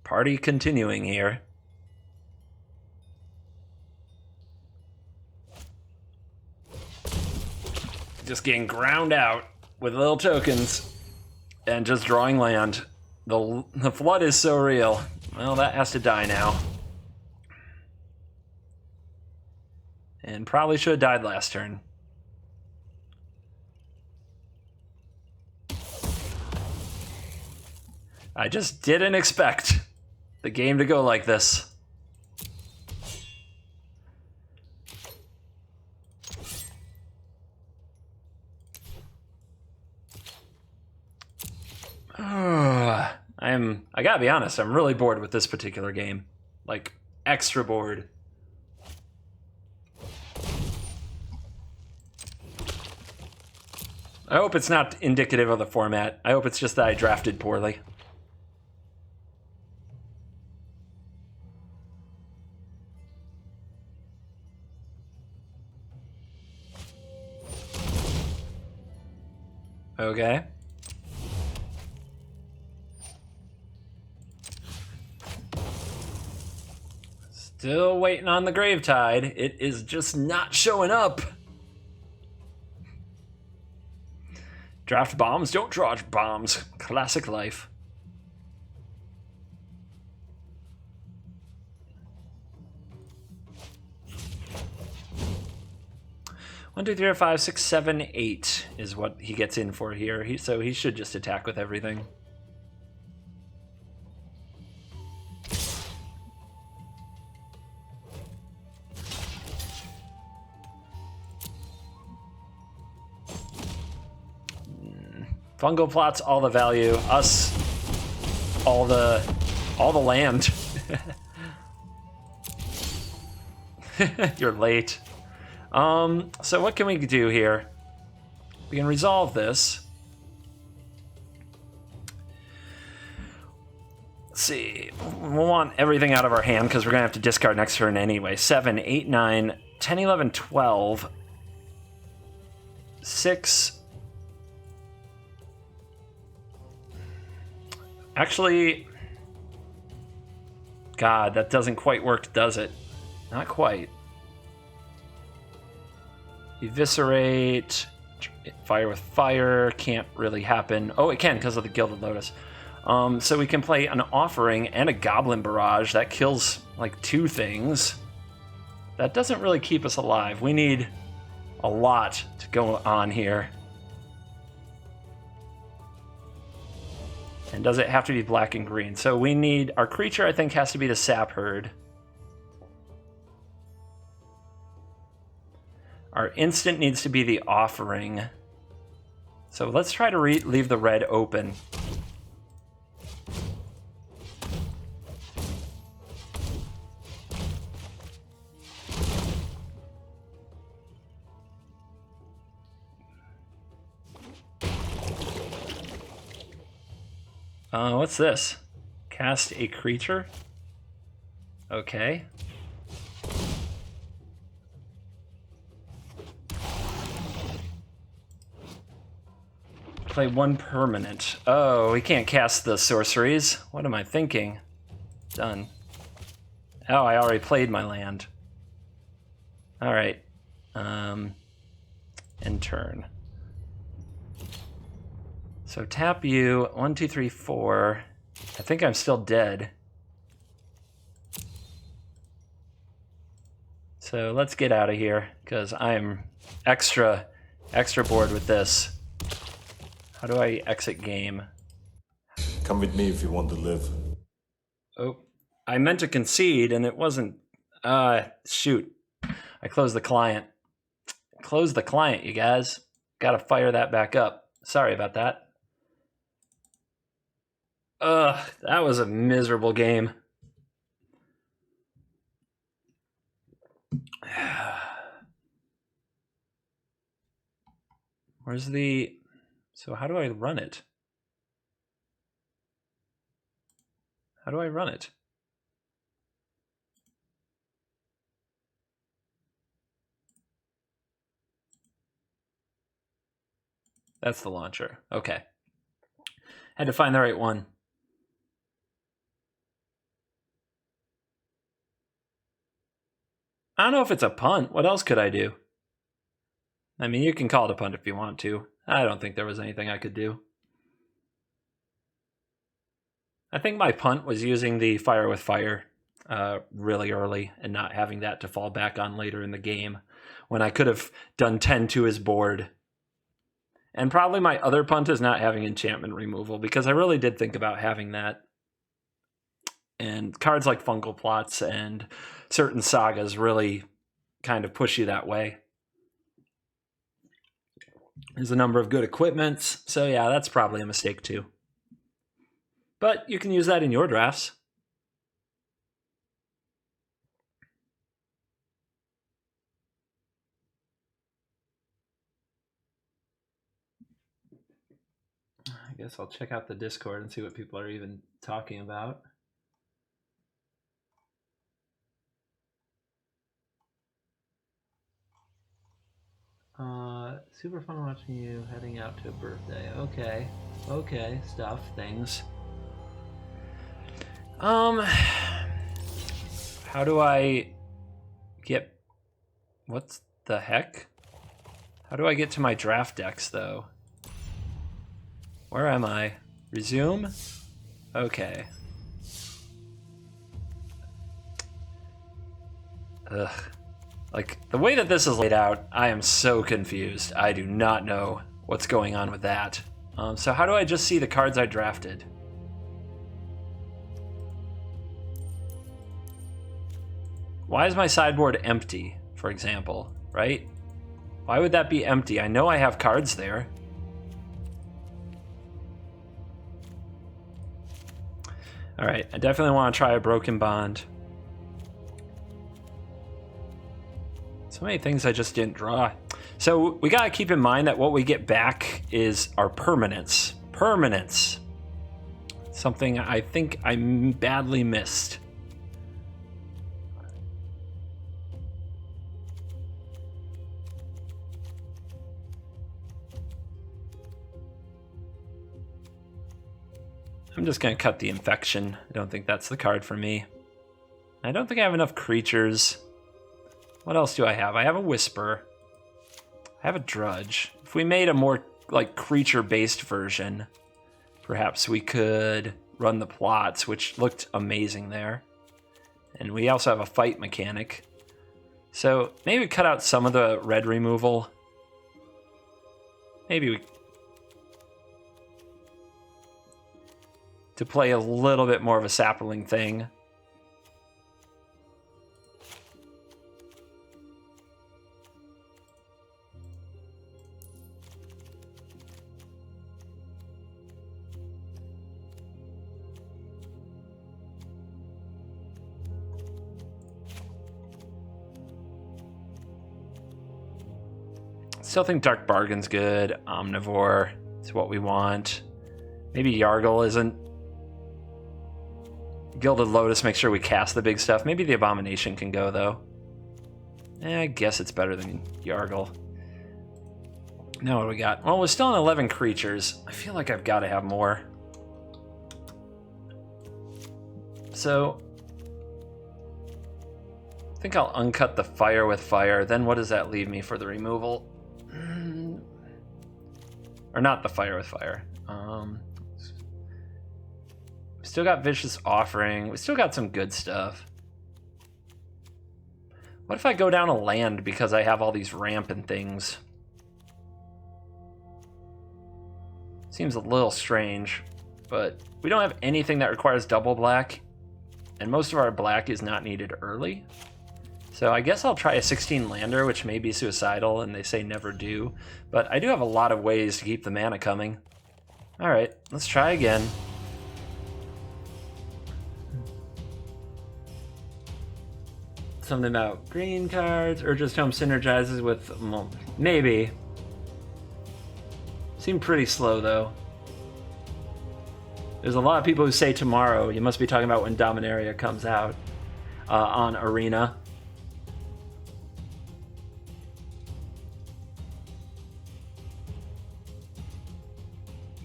Party continuing here. Just getting ground out with little tokens. And just drawing land. The flood is so real. Well, that has to die now. And probably should have died last turn. I just didn't expect the game to go like this. I gotta be honest, I'm really bored with this particular game. Like, extra bored. I hope it's not indicative of the format. I hope it's just that I drafted poorly. Okay. Still waiting on the Gravetide. It is just not showing up. Draft bombs, don't draw bombs. Classic life. One, 2, 3, 4, 5, 6, 7, 8 is what he gets in for here. So he should just attack with everything. Fungal plots, all the value. Us, all the land. You're late. So what can we do here? We can resolve this. Let's see. We'll want everything out of our hand because we're going to have to discard next turn anyway. 7, 8, 9, 10, 11, 12. 6. Actually, God, that doesn't quite work, does it? Not quite. Eviscerate, fire with fire, can't really happen. Oh, it can because of the Gilded Lotus. So we can play an Offering and a Goblin Barrage. That kills like 2 things. That doesn't really keep us alive. We need a lot to go on here. And does it have to be black and green? So we need, our creature I think has to be the Sap Herd. Our instant needs to be the Offering. So let's try to leave the red open. What's this? Cast a creature? Okay. Play 1 permanent. Oh, we can't cast the sorceries. What am I thinking? Done. Oh, I already played my land. Alright. End turn. So tap you, 1, 2, 3, 4. I think I'm still dead. So let's get out of here, because I'm extra bored with this. How do I exit game? Come with me if you want to live. Oh, I meant to concede, and it wasn't... shoot. I closed the client. Close the client, you guys. Gotta fire that back up. Sorry about that. Ugh, that was a miserable game. Where's the... So how do I run it? How do I run it? That's the launcher. Okay. Had to find the right one. I don't know if it's a punt. What else could I do? I mean, you can call it a punt if you want to. I don't think there was anything I could do. I think my punt was using the Fire with Fire really early and not having that to fall back on later in the game when I could have done 10 to his board. And probably my other punt is not having enchantment removal because I really did think about having that. And cards like Fungal Plots and certain sagas really kind of push you that way. There's a number of good equipments, so yeah, that's probably a mistake too. But you can use that in your drafts. I guess I'll check out the Discord and see what people are even talking about. Super fun watching you heading out to a birthday. Okay, stuff, things. How do I get... What the heck? How do I get to my draft decks, though? Where am I? Resume? Okay. Ugh. Like, the way that this is laid out, I am so confused. I do not know what's going on with that. So how do I just see the cards I drafted? Why is my sideboard empty, for example, right? Why would that be empty? I know I have cards there. All right, I definitely want to try a Broken Bond. So many things I just didn't draw. So we gotta keep in mind that what we get back is our permanence. Permanence. Something I think I badly missed. I'm just gonna cut the infection. I don't think that's the card for me. I don't think I have enough creatures. What else do I have? I have a Whisper. I have a Drudge. If we made a more like creature-based version, perhaps we could run the plots, which looked amazing there. And we also have a fight mechanic. So maybe we cut out some of the red removal. Maybe we... to play a little bit more of a sapling thing. Still think Dark Bargain's good. Omnivore is what we want. Maybe Yargle isn't. Gilded Lotus makes sure we cast the big stuff. Maybe the Abomination can go, though. I guess it's better than Yargle. Now what do we got? Well, we're still on 11 creatures. I feel like I've got to have more. So... I think I'll uncut the Fire with Fire. Then what does that leave me for the removal? Or not the Fire with Fire. Still got Vicious Offering. We still got some good stuff. What if I go down a land because I have all these rampant things? Seems a little strange, but we don't have anything that requires double black, and most of our black is not needed early. So I guess I'll try a 16 lander, which may be suicidal, and they say never do. But I do have a lot of ways to keep the mana coming. All right, let's try again. Something about green cards. Urge's Tome synergizes with... well, maybe. Seemed pretty slow, though. There's a lot of people who say tomorrow. You must be talking about when Dominaria comes out on Arena.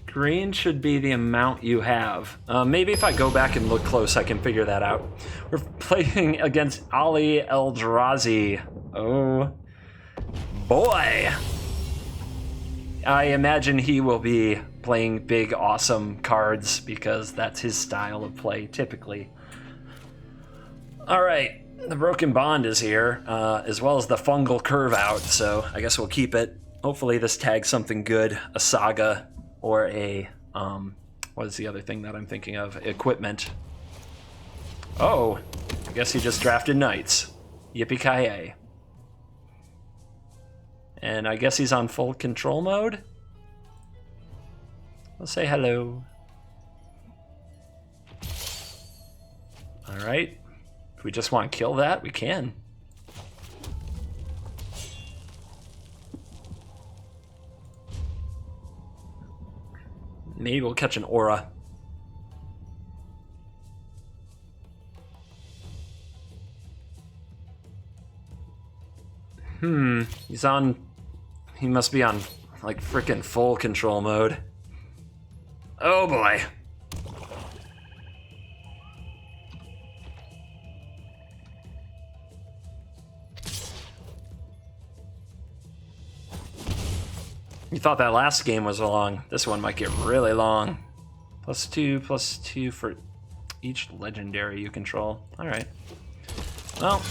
Green should be the amount you have. Maybe if I go back and look close, I can figure that out. We're playing against Ali Eldrazi. Oh, boy. I imagine he will be playing big, awesome cards because that's his style of play, typically. All right, the Broken Bond is here, as well as the Fungal Curve out, so I guess we'll keep it. Hopefully this tags something good, a Saga, or a, what is the other thing that I'm thinking of? Equipment. Oh, I guess he just drafted Knights. Yippee-ki-yay. And I guess he's on full control mode. Let's say hello. All right. If we just want to kill that, we can. Maybe we'll catch an aura. He's on... he must be on, like, frickin' full control mode. Oh boy. You thought that last game was long. This one might get really long. +2/+2 for each legendary you control. All right. Well,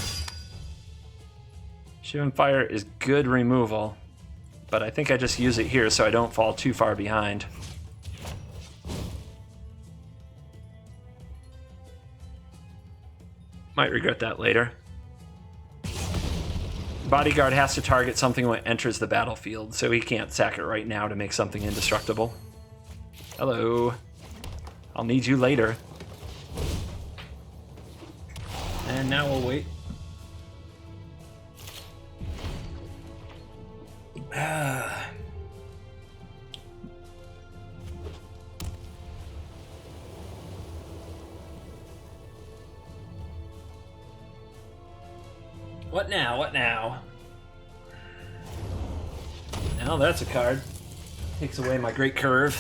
Shivan Fire is good removal, but I think I just use it here so I don't fall too far behind. Might regret that later. Bodyguard has to target something when it enters the battlefield, so he can't sack it right now to make something indestructible. Hello. I'll need you later. And now we'll wait. What now? What now? Now that's a card. Takes away my great curve.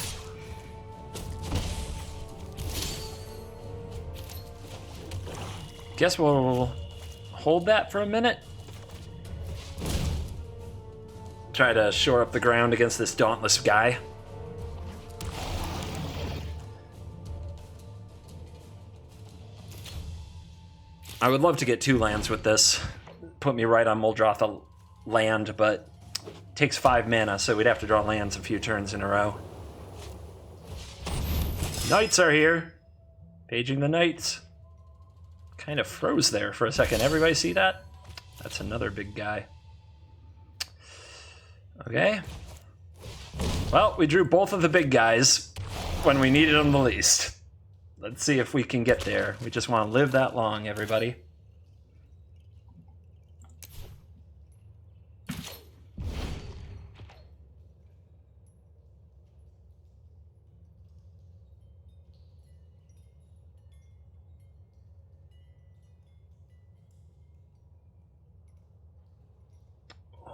Guess we'll hold that for a minute. Try to shore up the ground against this dauntless guy. I would love to get 2 lands with this. Put me right on Muldrotha land, but it takes 5 mana, so we'd have to draw lands a few turns in a row. Knights are here. Paging the knights. Kind of froze there for a second. Everybody see that? That's another big guy. Okay. Well, we drew both of the big guys when we needed them the least. Let's see if we can get there. We just want to live that long, everybody.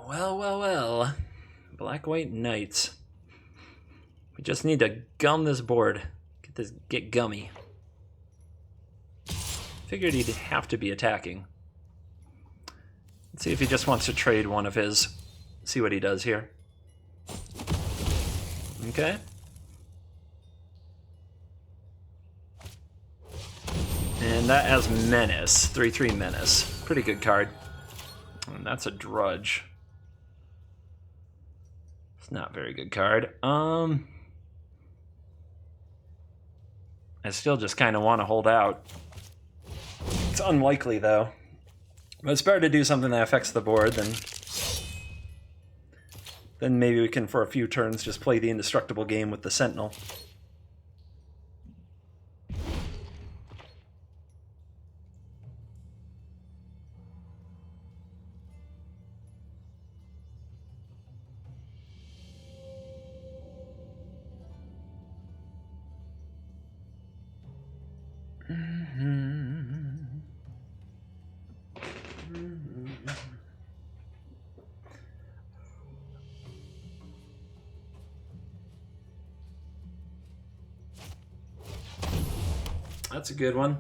Well, well, well. Black-white knights. We just need to gum this board. Get gummy. Figured he'd have to be attacking. Let's see if he just wants to trade one of his. See what he does here. Okay. And that has Menace. 3/3 Menace. Pretty good card. And that's a Drudge. It's not a very good card. I still just kind of want to hold out. It's unlikely, though. But it's better to do something that affects the board than maybe we can, for a few turns, just play the indestructible game with the Sentinel. That's a good one.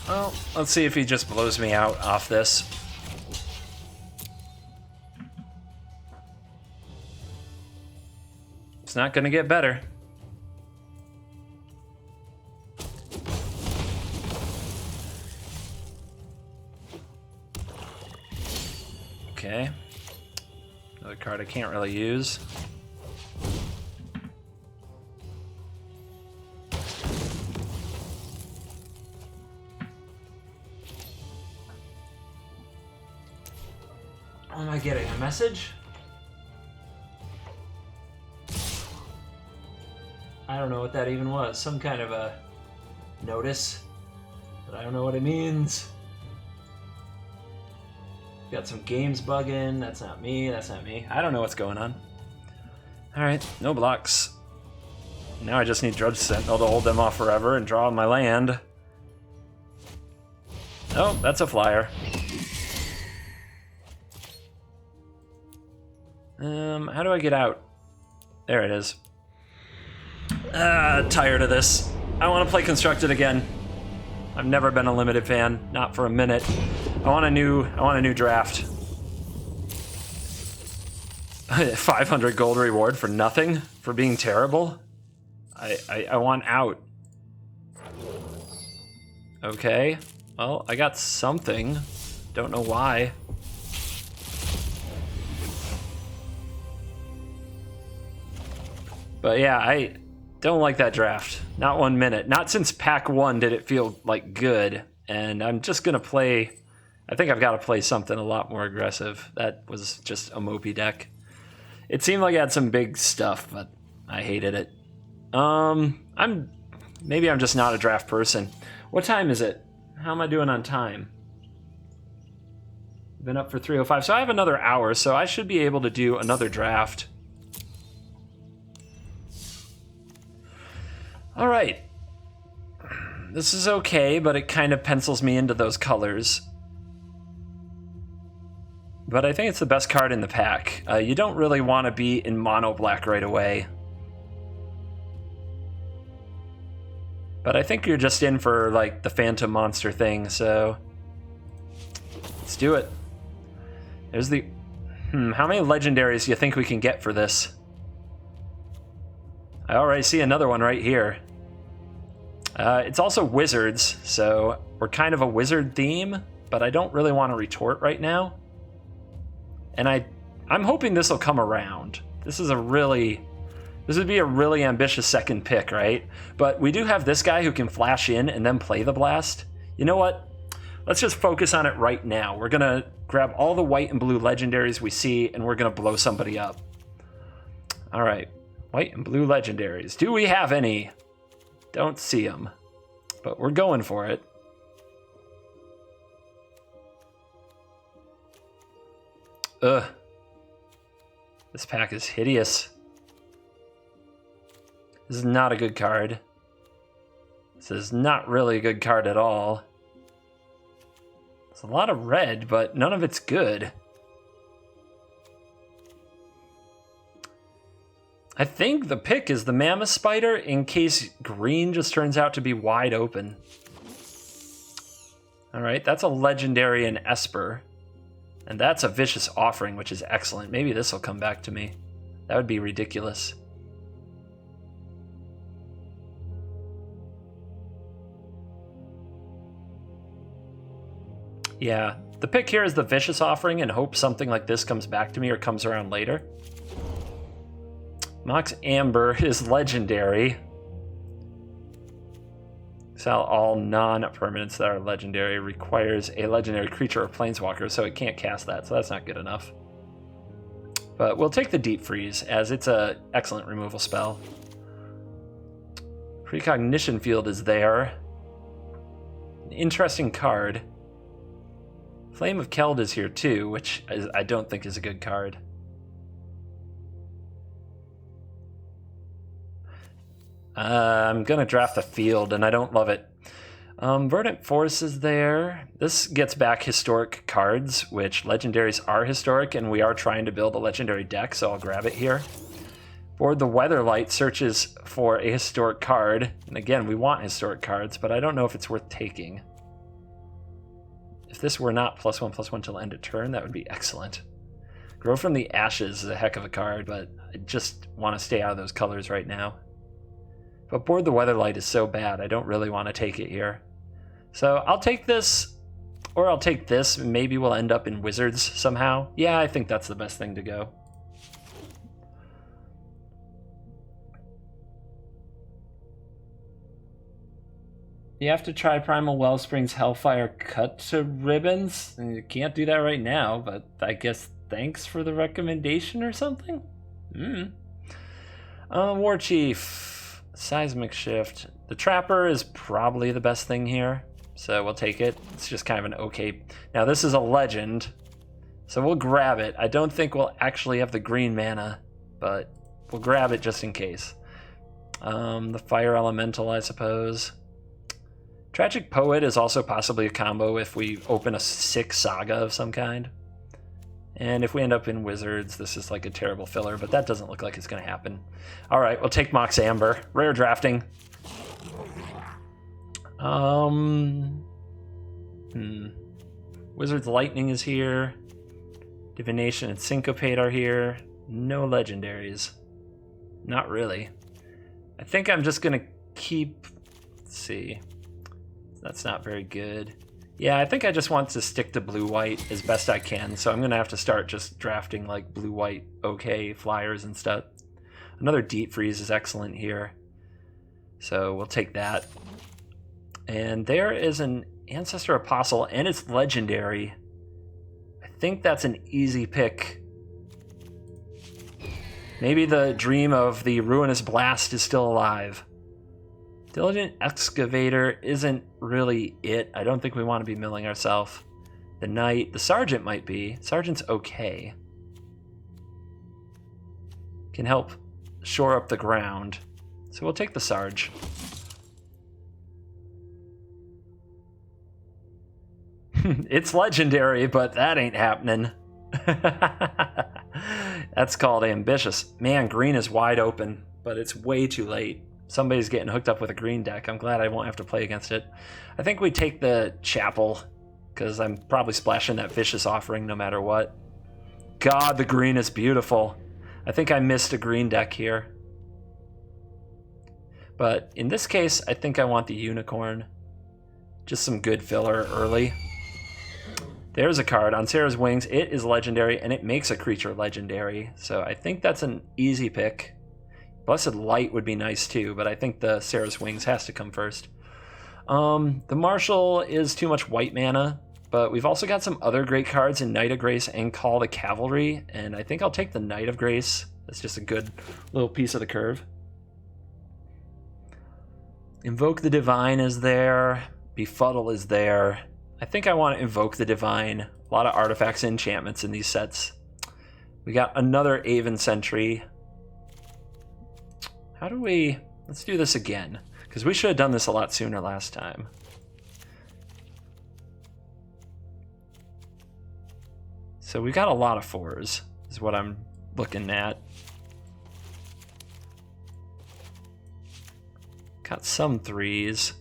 Well, let's see if he just blows me out off this. It's not going to get better. Okay. Another card I can't really use. Am I getting a message? I don't know what that even was. Some kind of a notice, but I don't know what it means. Got some games bugging. That's not me. That's not me. I don't know what's going on. All right, no blocks. Now I just need Drudge Sentinel to hold them off forever and draw my land. Oh, that's a flyer. How do I get out? There it is. Tired of this. I want to play Constructed again. I've never been a limited fan, not for a minute. I want a new draft. 500 gold reward for nothing? For being terrible? I want out. Okay. Well, I got something. Don't know why. But yeah, I don't like that draft. Not 1 minute. Not since pack 1 did it feel like good. And I'm just going to play... I think I've got to play something a lot more aggressive. That was just a mopey deck. It seemed like it had some big stuff, but I hated it. Maybe I'm just not a draft person. What time is it? How am I doing on time? Been up for 3:05, so I have another hour, so I should be able to do another draft. All right. This is okay, but it kind of pencils me into those colors. But I think it's the best card in the pack. You don't really want to be in mono black right away. But I think you're just in for like the Phantom Monster thing, so let's do it. There's the... how many legendaries do you think we can get for this? I already see another one right here. It's also wizards, so we're kind of a wizard theme, but I don't really want to retort right now. And I'm hoping this will come around. This would be a really ambitious second pick, right? But we do have this guy who can flash in and then play the blast. You know what? Let's just focus on it right now. We're gonna grab all the white and blue legendaries we see, and we're gonna blow somebody up. All right, white and blue legendaries. Do we have any? Don't see them, but we're going for it. Ugh. This pack is hideous. This is not a good card. This is not really a good card at all. It's a lot of red, but none of it's good. I think the pick is the Mammoth Spider in case green just turns out to be wide open. All right, that's a legendary in Esper. And that's a Vicious Offering, which is excellent. Maybe this will come back to me. That would be ridiculous. Yeah, the pick here is the Vicious Offering and hope something like this comes back to me or comes around later. Mox Amber is legendary. Sell all non-permanents that are legendary. Requires a legendary creature or planeswalker, so it can't cast that, so that's not good enough. But we'll take the Deep Freeze, as it's an excellent removal spell. Precognition Field is there. An interesting card. Flame of Keld is here too, which I don't think is a good card. I'm going to draft the field, and I don't love it. Verdant Force is there. This gets back historic cards, which legendaries are historic, and we are trying to build a legendary deck, so I'll grab it here. Board the Weatherlight searches for a historic card. And again, we want historic cards, but I don't know if it's worth taking. If this were not +1/+1 till end of turn, that would be excellent. Grow from the Ashes is a heck of a card, but I just want to stay out of those colors right now. But Board the Weatherlight is so bad, I don't really want to take it here. So I'll take this, or I'll take this, and maybe we'll end up in Wizards somehow. Yeah, I think that's the best thing to go. You have to try Primal Wellspring's Hellfire Cut to Ribbons. And you can't do that right now, but I guess thanks for the recommendation or something? War Chief. Seismic Shift. The Trapper is probably the best thing here, so we'll take it. It's just kind of an okay... Now this is a legend, so we'll grab it. I don't think we'll actually have the green mana, but we'll grab it just in case. The Fire Elemental, I suppose. Tragic Poet is also possibly a combo if we open a sick saga of some kind. And if we end up in Wizards, this is like a terrible filler, but that doesn't look like it's going to happen. All right, we'll take Mox Amber. Rare drafting. Wizards Lightning is here. Divination and Syncopate are here. No legendaries. Not really. I think I'm just going to keep... Let's see. That's not very good. Yeah, I think I just want to stick to blue-white as best I can, so I'm going to have to start just drafting like blue-white okay flyers and stuff. Another deep freeze is excellent here. So we'll take that. And there is an Ancestor Apostle, and it's legendary. I think that's an easy pick. Maybe the dream of the Ruinous Blast is still alive. Diligent Excavator isn't really it. I don't think we want to be milling ourselves. The Knight, the Sergeant might be. Sergeant's okay. Can help shore up the ground. So we'll take the Sarge. It's legendary, but that ain't happening. That's called ambitious. Man, green is wide open, but it's way too late. Somebody's getting hooked up with a green deck. I'm glad I won't have to play against it. I think we take the Chapel, because I'm probably splashing that Vicious Offering no matter what. God, the green is beautiful. I think I missed a green deck here. But in this case, I think I want the Unicorn. Just some good filler early. There's a card on Sarah's Wings. It is legendary, and it makes a creature legendary. So I think that's an easy pick. Blessed Light would be nice too, but I think the Sarah's Wings has to come first. The Marshal is too much white mana, but we've also got some other great cards in Knight of Grace and Call the Cavalry, and I think I'll take the Knight of Grace. That's just a good little piece of the curve. Invoke the Divine is there. Befuddle is there. I think I want to invoke the Divine. A lot of artifacts and enchantments in these sets. We got another Aven Sentry. How do we... Let's do this again, because we should have done this a lot sooner last time. So we got a lot of 4s, is what I'm looking at. Got some 3s.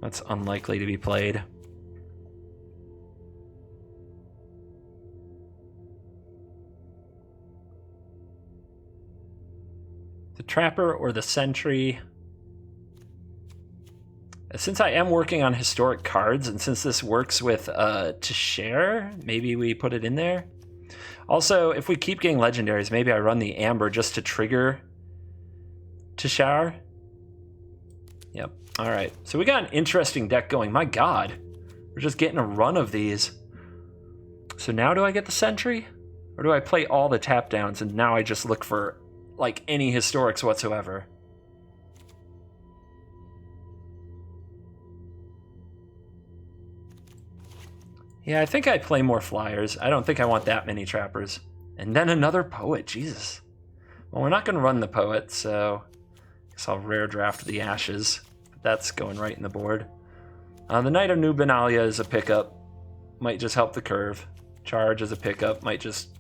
That's unlikely to be played. The Trapper or the Sentry. Since I am working on historic cards, and since this works with to share, maybe we put it in there. Also, if we keep getting legendaries, maybe I run the Amber just to trigger Tishar. Yep. All right. So we got an interesting deck going. My God, we're just getting a run of these. So now do I get the Sentry? Or do I play all the tap downs and now I just look for like any historics whatsoever? Yeah, I think I play more flyers. I don't think I want that many trappers. And then another poet, Jesus. Well, we're not going to run the poet, so I guess I'll rare draft the Ashes. That's going right in the board. The Knight of New Benalia is a pickup. Might just help the curve. Charge is a pickup. Might just...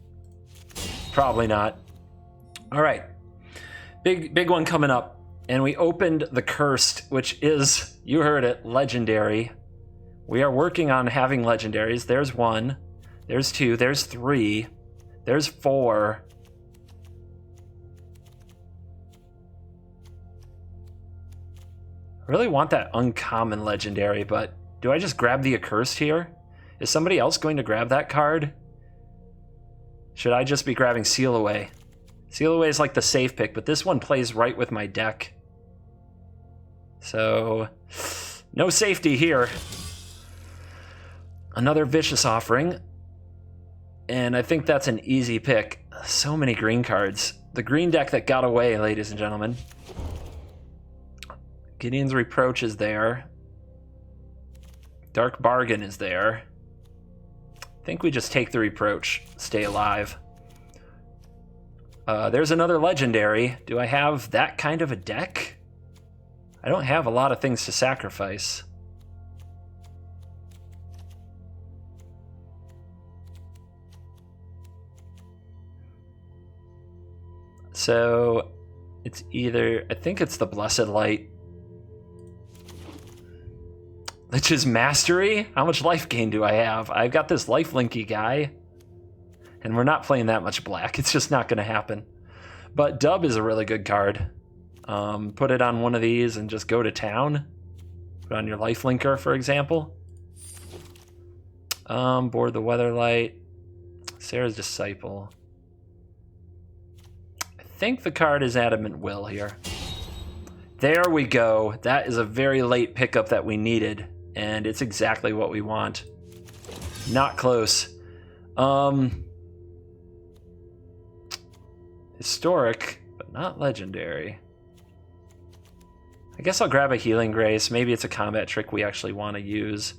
Probably not. All right. Big one coming up. And we opened the Cursed, which is, you heard it, legendary. We are working on having legendaries. There's 1. There's 2. There's 3. There's 4. I really want that uncommon legendary, but do I just grab the Accursed here? Is somebody else going to grab that card? Should I just be grabbing Seal Away? Seal Away is like the safe pick, but this one plays right with my deck. So, no safety here. Another Vicious Offering. And I think that's an easy pick. So many green cards. The green deck that got away, ladies and gentlemen. Gideon's Reproach is there. Dark Bargain is there. I think we just take the Reproach. Stay alive. There's another legendary. Do I have that kind of a deck? I don't have a lot of things to sacrifice. So it's either, I think it's the Blessed Light. Lich's Mastery? How much life gain do I have? I've got this lifelinky guy. And we're not playing that much black. It's just not going to happen. But Dub is a really good card. Put it on one of these and just go to town. Put it on your lifelinker, for example. Board the Weatherlight. Sarah's Disciple. I think the card is Adamant Will here. There we go. That is a very late pickup that we needed, and it's exactly what we want. Not close. Historic, but not legendary. I guess I'll grab a Healing Grace. Maybe it's a combat trick we actually want to use.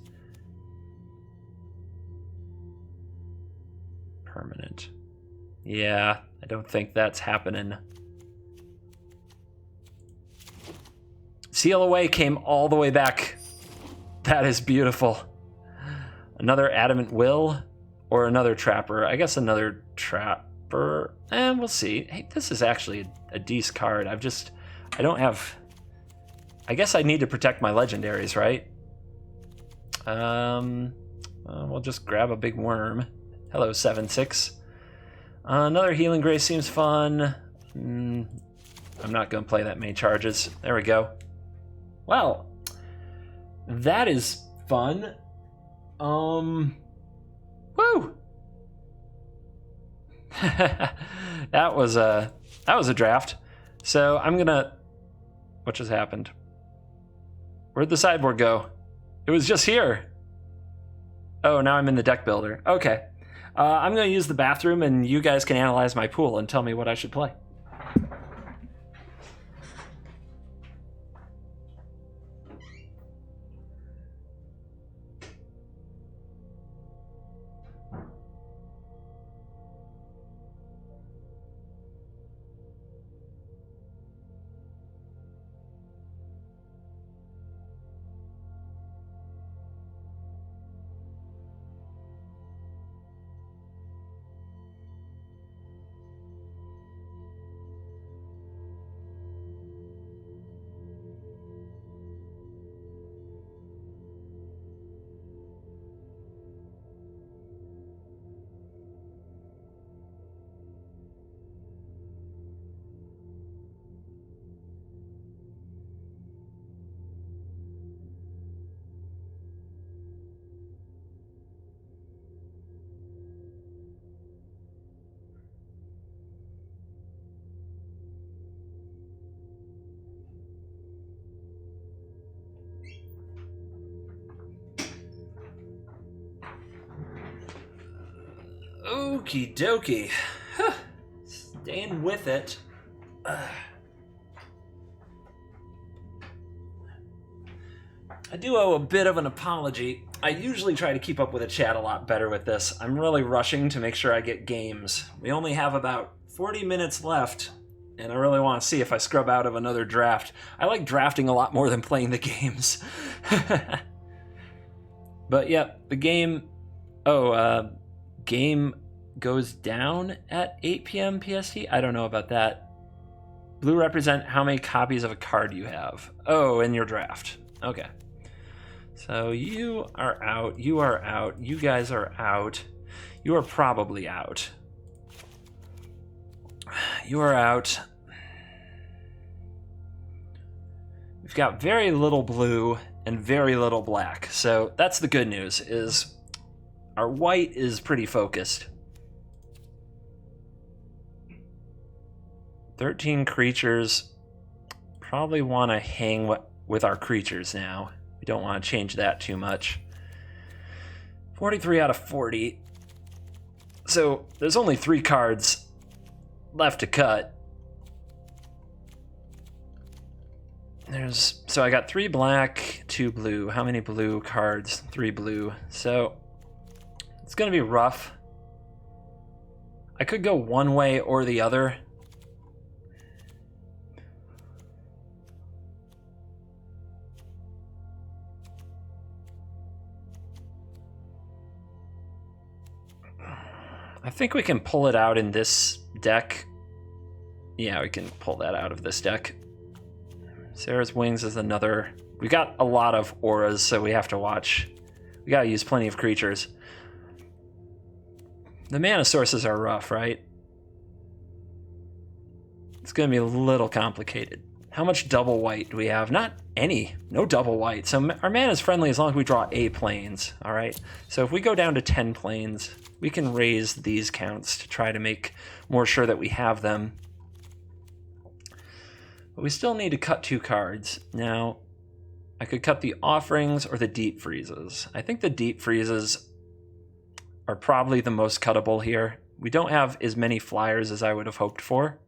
Permanent. Yeah, I don't think that's happening. Seal Away came all the way back. That is beautiful. Another Adamant Will or another Trapper. I guess another Trapper. And we'll see. Hey, this is actually a decent card. I don't have... I guess I need to protect my legendaries, right? We'll just grab a big worm. Hello, 7/6. Another Healing Grace seems fun. I'm not going to play that many charges. There we go. Well, that is fun. Woo! that was a draft. So I'm gonna. What just happened? Where'd the sideboard go? It was just here. Oh, now I'm in the deck builder. Okay. I'm gonna use the bathroom, and you guys can analyze my pool and tell me what I should play. Okie dokie. Staying with it. I do owe a bit of an apology. I usually try to keep up with the chat a lot better with this. I'm really rushing to make sure I get games. We only have about 40 minutes left, and I really want to see if I scrub out of another draft. I like drafting a lot more than playing the games. But yeah, the game... game goes down at 8 p.m. PST? I don't know about that. Blue represent how many copies of a card you have. Oh, in your draft. Okay. So you are out, you are out, you guys are out. You are probably out. You are out. We've got very little blue and very little black. So that's the good news, is our white is pretty focused. 13 creatures. Probably want to hang with our creatures now. We don't want to change that too much. 43 out of 40. So there's only 3 cards left to cut. So I got 3 black, 2 blue. How many blue cards? 3 blue. So it's going to be rough. I could go one way or the other. I think we can pull it out in this deck. Yeah, we can pull that out of this deck. Sarah's Wings is another. We got a lot of auras, so we have to watch. We gotta use plenty of creatures. The mana sources are rough, right? It's gonna be a little complicated. How much double white do we have? Not any. No double white. So our mana is friendly as long as we draw 8 planes. All right. So if we go down to 10 planes, we can raise these counts to try to make more sure that we have them. But we still need to cut 2 cards. Now, I could cut the offerings or the deep freezes. I think the deep freezes are probably the most cuttable here. We don't have as many flyers as I would have hoped for.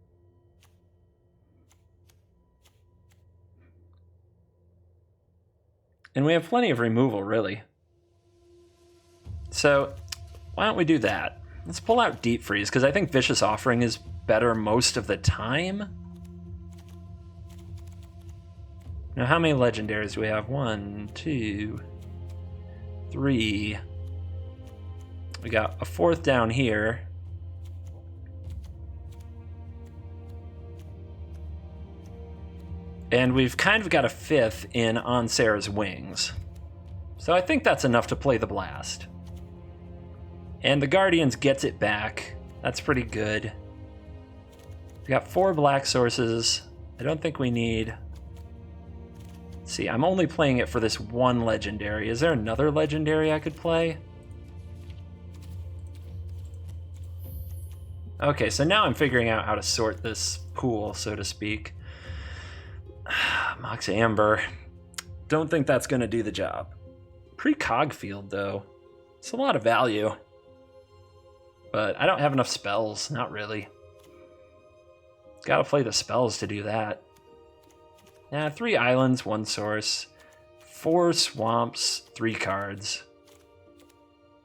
And we have plenty of removal, really. So why don't we do that? Let's pull out Deep Freeze, because I think Vicious Offering is better most of the time. Now, how many legendaries do we have? 1, 2, 3. We got a 4th down here. And we've kind of got a 5th in On Sarah's Wings. So I think that's enough to play the Blast. And the Guardians gets it back. That's pretty good. We got 4 black sources. I don't think we need... Let's see, I'm only playing it for this 1 legendary. Is there another legendary I could play? Okay, so now I'm figuring out how to sort this pool, so to speak. Mox Amber. Don't think that's going to do the job. Precog Field, though. It's a lot of value. But I don't have enough spells. Not really. Gotta play the spells to do that. Yeah, 3 islands, 1 source. 4 swamps, 3 cards.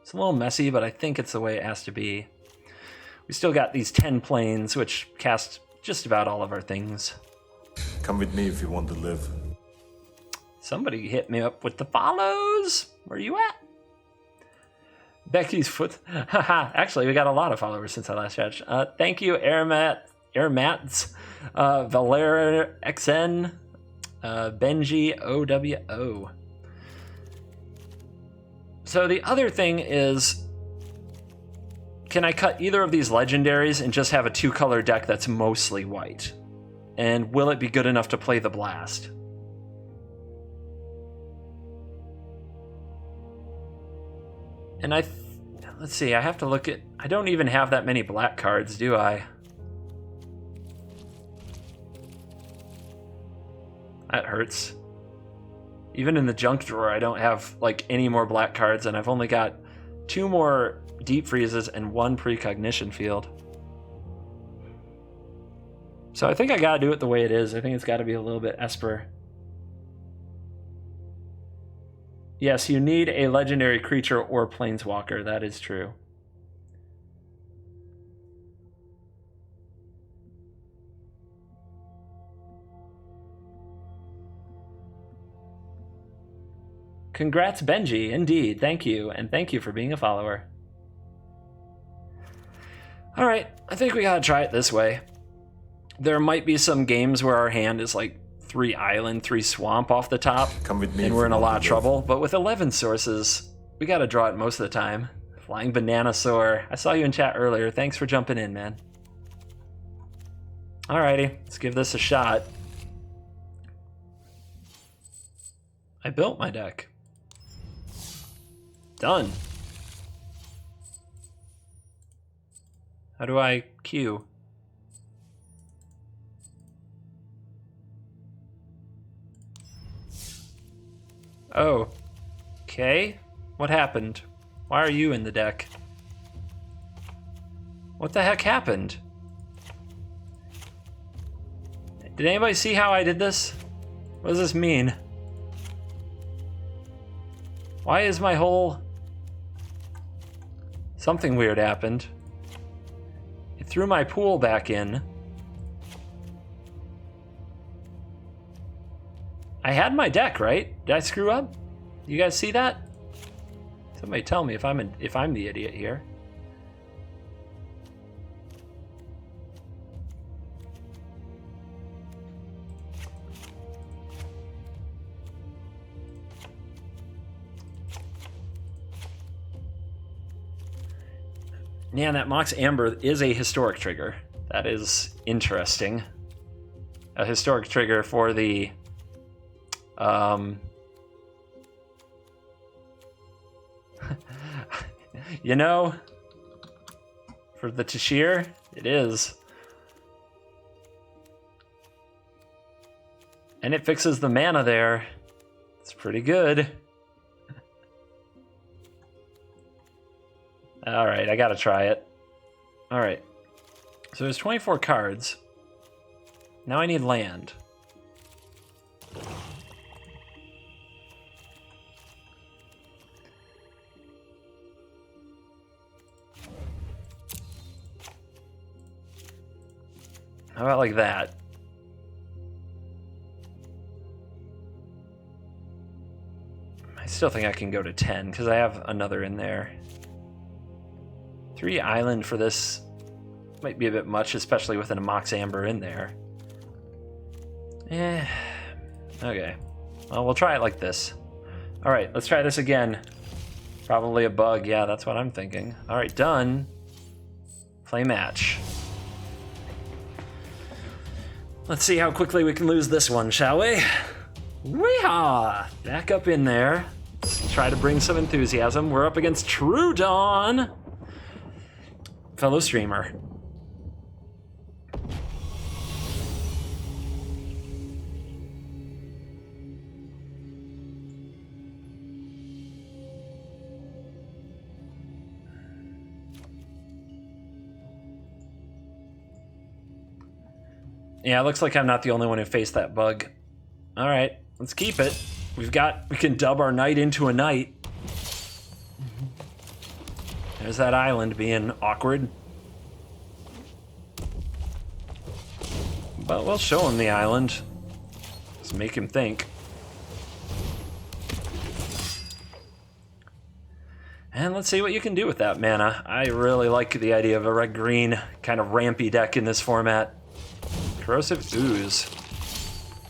It's a little messy, but I think it's the way it has to be. We still got these 10 planes, which cast just about all of our things. Come with me if you want to live. Somebody hit me up with the follows. Where are you at? Becky's foot. Haha. Actually, we got a lot of followers since I last chatted. Thank you, Airmats, Valera XN, Benji OWO. So the other thing is, can I cut either of these legendaries and just have a 2-color deck that's mostly white? And will it be good enough to play the Blast? And let's see, I have to look at... I don't even have that many black cards, do I? That hurts. Even in the junk drawer, I don't have like any more black cards, and I've only got 2 more Deep Freezes and 1 Precognition Field. So I think I gotta do it the way it is. I think it's gotta be a little bit Esper. Yes, you need a legendary creature or planeswalker. That is true. Congrats, Benji. Indeed. Thank you. And thank you for being a follower. All right. I think we gotta try it this way. There might be some games where our hand is like 3 island, 3 swamp off the top, Come with me and we're in a lot of trouble. But with 11 sources, we got to draw it most of the time. Flying Bananasaur. I saw you in chat earlier. Thanks for jumping in, man. Alrighty, let's give this a shot. I built my deck. Done. How do I queue? Oh, okay. What happened? Why are you in the deck? What the heck happened? Did anybody see how I did this? What does this mean? Why is my whole... Something weird happened. It threw my pool back in. I had my deck, right? Did I screw up? You guys see that? Somebody tell me if I'm the idiot here. Man, that Mox Amber is a historic trigger. That is interesting. a historic trigger for the you know, for the Tashir, it is. And it fixes the mana there. It's pretty good. All right, I gotta try it. All right, so there's 24 cards. Now I need land. How about like that? I still think I can go to 10 because I have another in there. 3 island for this might be a bit much, especially with an Mox Amber in there. Okay. Well, we'll try it like this. All right, let's try this again. Probably a bug. Yeah, that's what I'm thinking. All right, done. Play match. Let's see how quickly we can lose this one, shall we? Weehaw! Back up in there. Let's try to bring some enthusiasm. We're up against True Dawn. Fellow streamer. Yeah, it looks like I'm not the only one who faced that bug. All right, let's keep it. We can dub our knight into a knight. There's that island being awkward. But we'll show him the island. Just make him think. And let's see what you can do with that mana. I really like the idea of a red-green kind of rampy deck in this format. Corrosive Ooze.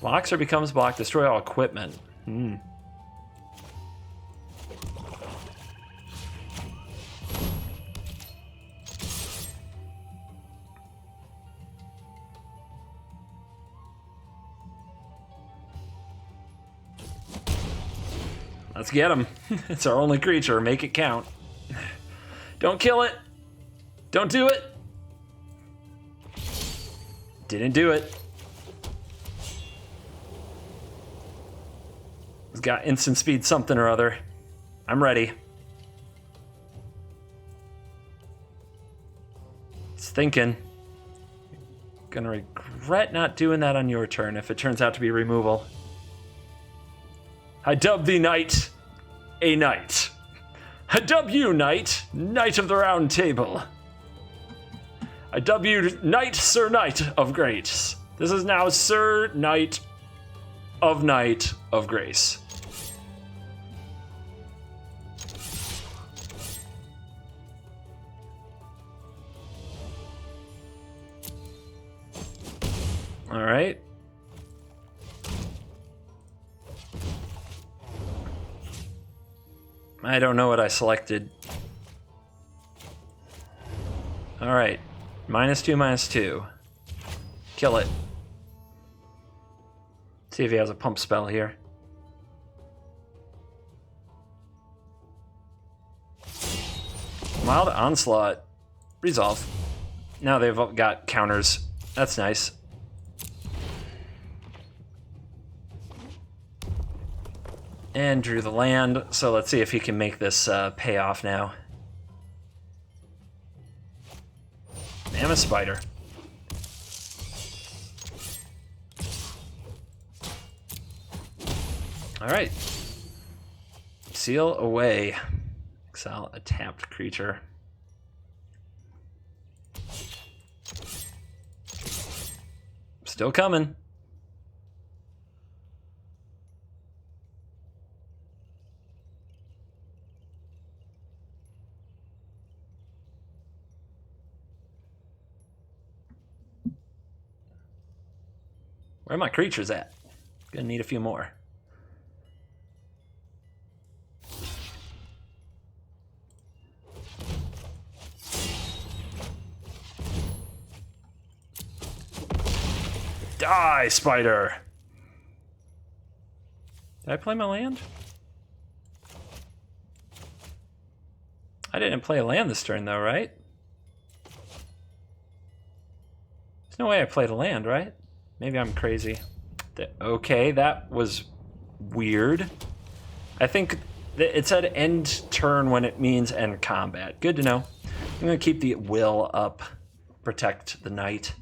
Blocks or becomes block, destroy all equipment. Let's get him. It's our only creature. Make it count. Don't kill it. Don't do it. Didn't do it. He's got instant speed something or other. I'm ready. It's thinking. Gonna regret not doing that on your turn if it turns out to be removal. I dub thee knight a knight. I dub you knight, knight of the round table. I dub you knight, Sir Knight of Grace. This is now Sir Knight of Grace. All right. I don't know what I selected. All right. -2/-2. Kill it. See if he has a pump spell here. Wild Onslaught. Resolve. Now they've got counters. That's nice. And drew the land, so let's see if he can make this pay off now. Mammoth Spider. Alright. Seal away. Exile a tapped creature. Still coming. Where are my creatures at? Gonna need a few more. Die, spider! Did I play my land? I didn't play a land this turn, though, right? There's no way I played a land, right? Maybe I'm crazy. Okay, that was weird. I think it said end turn when it means end combat. Good to know. I'm going to keep the will up. Protect the knight.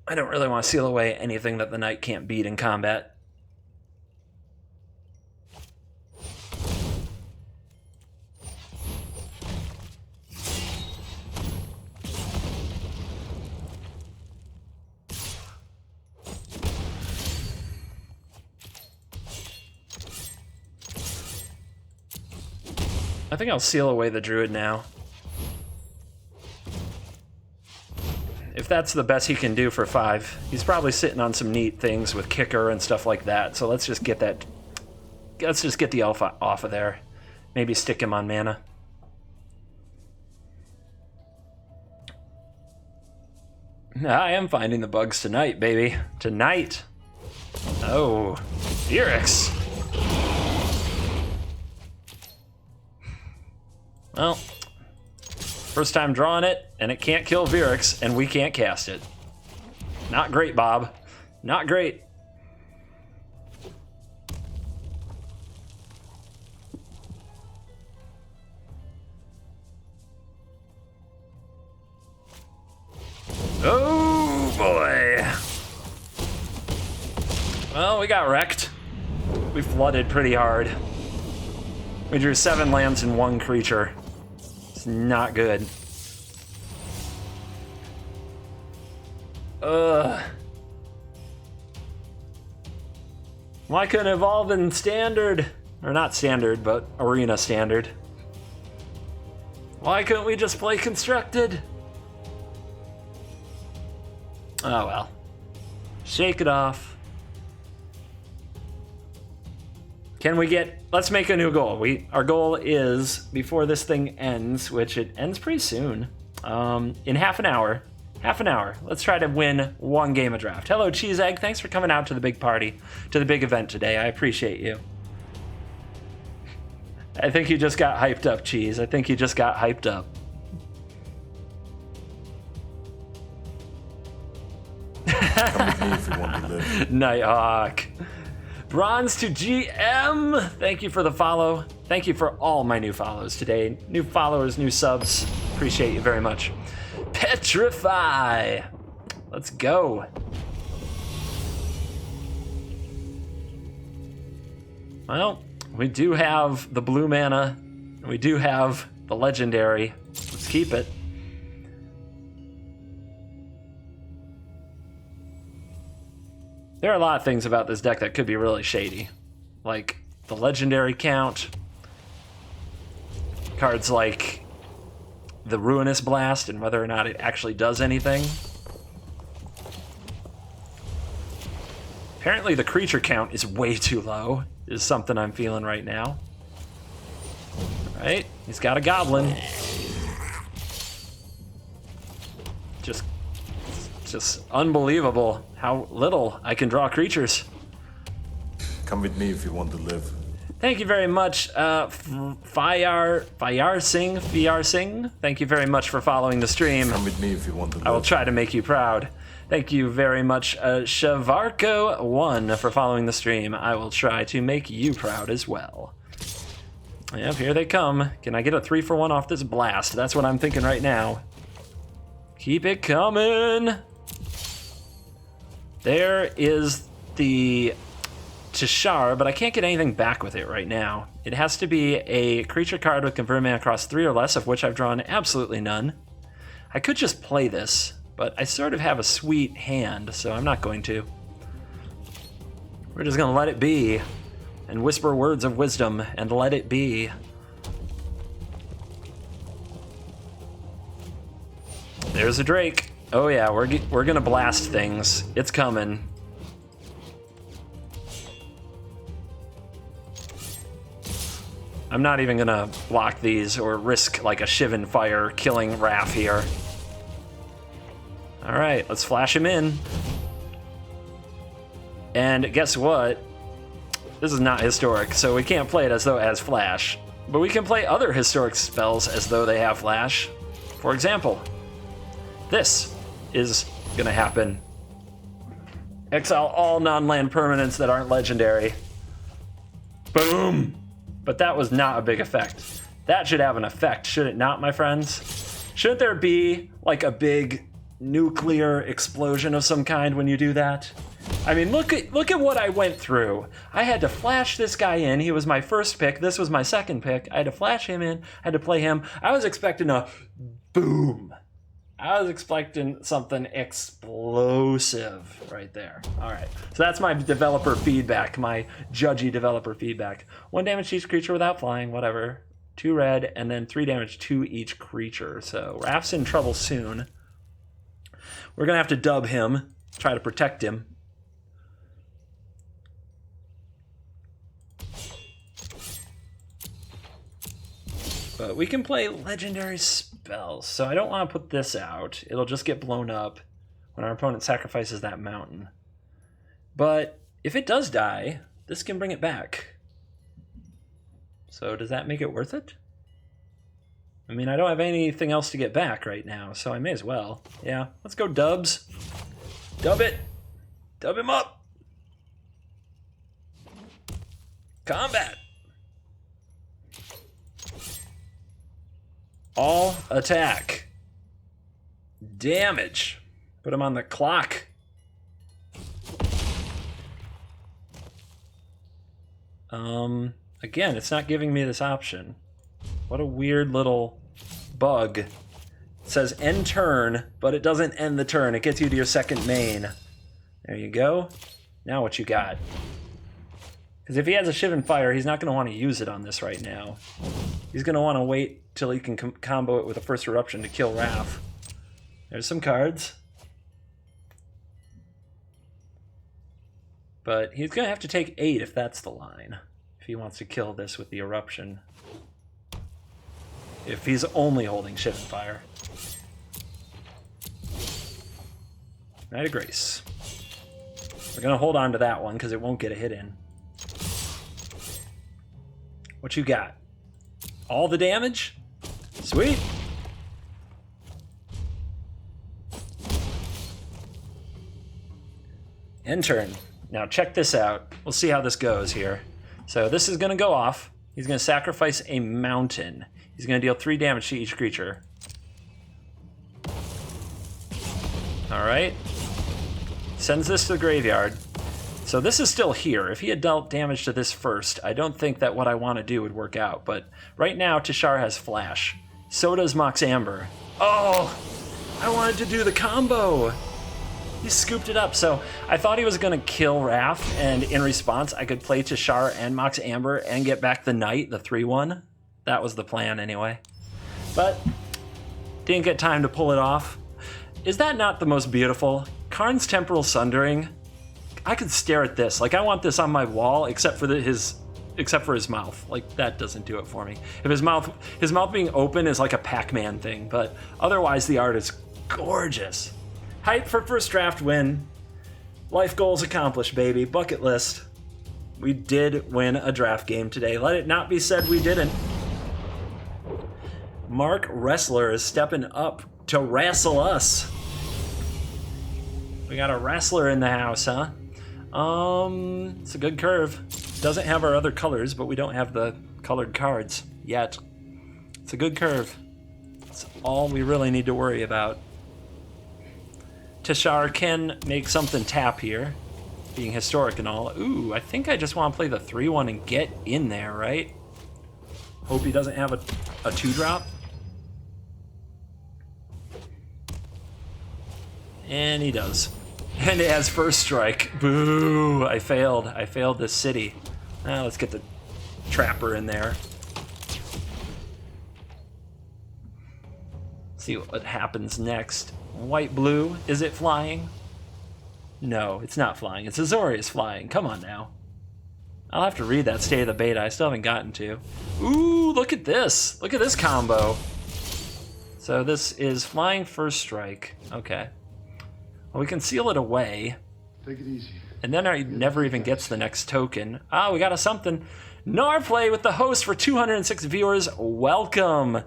I don't really want to seal away anything that the knight can't beat in combat. I think I'll seal away the druid now. If that's the best he can do for 5, he's probably sitting on some neat things with kicker and stuff like that. So let's just get that. Let's just get the elf off of there. Maybe stick him on mana. I am finding the bugs tonight, baby. Tonight. Oh, Felix. Well, first time drawing it, and it can't kill Virix, and we can't cast it. Not great, Bob. Not great. Oh, boy. Well, we got wrecked. We flooded pretty hard. We drew 7 lands and 1 creature. It's not good. Ugh. Why couldn't it evolve in standard? Or not standard, but arena standard. Why couldn't we just play constructed? Oh well. Shake it off. Can we get, let's make a new goal. Our goal is, before this thing ends, which it ends pretty soon, in half an hour, let's try to win 1 game of draft. Hello, Cheese Egg, thanks for coming out to the big party, to the big event today. I appreciate you. I think you just got hyped up, Cheese. I think you just got hyped up. Come with me if you want to live. Nighthawk. Bronze to GM, thank you for the follow. Thank you for all my new follows today. New followers, new subs. Appreciate you very much. Petrify. Let's go. Well, we do have the blue mana. We do have the legendary. Let's keep it. There are a lot of things about this deck that could be really shady. Like the legendary count. Cards like the Ruinous Blast and whether or not it actually does anything. Apparently the creature count is way too low, is something I'm feeling right now. Alright, he's got a goblin. Just unbelievable how little I can draw creatures. Come with me if you want to live. Thank you very much, Fyar Singh. Thank you very much for following the stream. Come with me if you want to live. I will try to make you proud. Thank you very much, Shavarko1, for following the stream. I will try to make you proud as well. Yep, here they come. Can I get a 3-for-1 off this blast? That's what I'm thinking right now. Keep it coming. There is the Tishar, but I can't get anything back with it right now. It has to be a creature card with convert mana across 3 or less, of which I've drawn absolutely none. I could just play this, but I sort of have a sweet hand, so I'm not going to. We're just gonna let it be, and whisper words of wisdom, and let it be. There's a Drake. Oh yeah, we're gonna blast things. It's coming. I'm not even gonna block these or risk like a Shivan Fire killing Raph here. Alright, let's flash him in. And guess what? This is not historic, so we can't play it as though it has flash. But we can play other historic spells as though they have flash. For example, this is gonna happen. Exile all non-land permanents that aren't legendary. Boom! But that was not a big effect. That should have an effect, should it not, my friends? Shouldn't there be like a big nuclear explosion of some kind when you do that? I mean, look at what I went through. I had to flash this guy in. He was my first pick. This was my second pick. I had to flash him in. I had to play him. I was expecting a boom. I was expecting something explosive right there. All right, so that's my developer feedback, my judgy developer feedback. 1 damage to each creature without flying, whatever. 2 red, and then 3 damage to each creature. So Raph's in trouble soon. We're gonna have to dub him, try to protect him. But we can play legendary spells, so I don't want to put this out. It'll just get blown up when our opponent sacrifices that mountain. But if it does die, this can bring it back. So does that make it worth it? I mean, I don't have anything else to get back right now, so I may as well. Yeah, let's go dubs. Dub it. Dub him up. Combat. All attack. Damage. Put him on the clock. Again, it's not giving me this option. What a weird little bug. It says end turn, but it doesn't end the turn. It gets you to your second main. There you go. Now what you got? Because if he has a Shivan Fire, he's not going to want to use it on this right now. He's going to want to wait till he can combo it with a First Eruption to kill Raph. There's some cards. But he's going to have to take 8 if that's the line. If he wants to kill this with the Eruption. If he's only holding Shivan Fire. Knight of Grace. We're going to hold on to that one because it won't get a hit in. What you got? All the damage? Sweet. End turn. Now check this out. We'll see how this goes here. So this is going to go off. He's going to sacrifice a mountain. He's going to deal 3 damage to each creature. All right. Sends this to the graveyard. So this is still here. If he had dealt damage to this first, I don't think that what I want to do would work out. But right now, Tishar has Flash. So does Mox Amber. Oh, I wanted to do the combo. He scooped it up. So I thought he was going to kill Raph, and in response, I could play Tishar and Mox Amber and get back the Knight, the 3-1. That was the plan anyway. But didn't get time to pull it off. Is that not the most beautiful? Karn's Temporal Sundering. I could stare at this. Like, I want this on my wall, except for his mouth. Like, that doesn't do it for me. If his mouth being open is like a Pac-Man thing, but otherwise the art is gorgeous. Hype for first draft win. Life goals accomplished, baby. Bucket list. We did win a draft game today. Let it not be said we didn't. Mark Wrestler is stepping up to wrestle us. We got a wrestler in the house, huh? It's a good curve. Doesn't have our other colors, but we don't have the colored cards yet. It's a good curve. It's all we really need to worry about. Tishar can make something tap here, being historic and all. Ooh, I think I just want to play the 3-1 and get in there, right? Hope he doesn't have a 2-drop. And he does. And it has first strike. Boo! I failed. I failed this city. Now let's get the trapper in there. See what happens next. White blue. Is it flying? No, it's not flying. It's Azorius flying. Come on now. I'll have to read that State of the Beta. I still haven't gotten to. Ooh, look at this. Look at this combo. So this is flying first strike. Okay. Well, we can seal it away. Take it easy. And then I never even gets the next token. Ah, we got a something. Norplay with the host for 206 viewers. Welcome.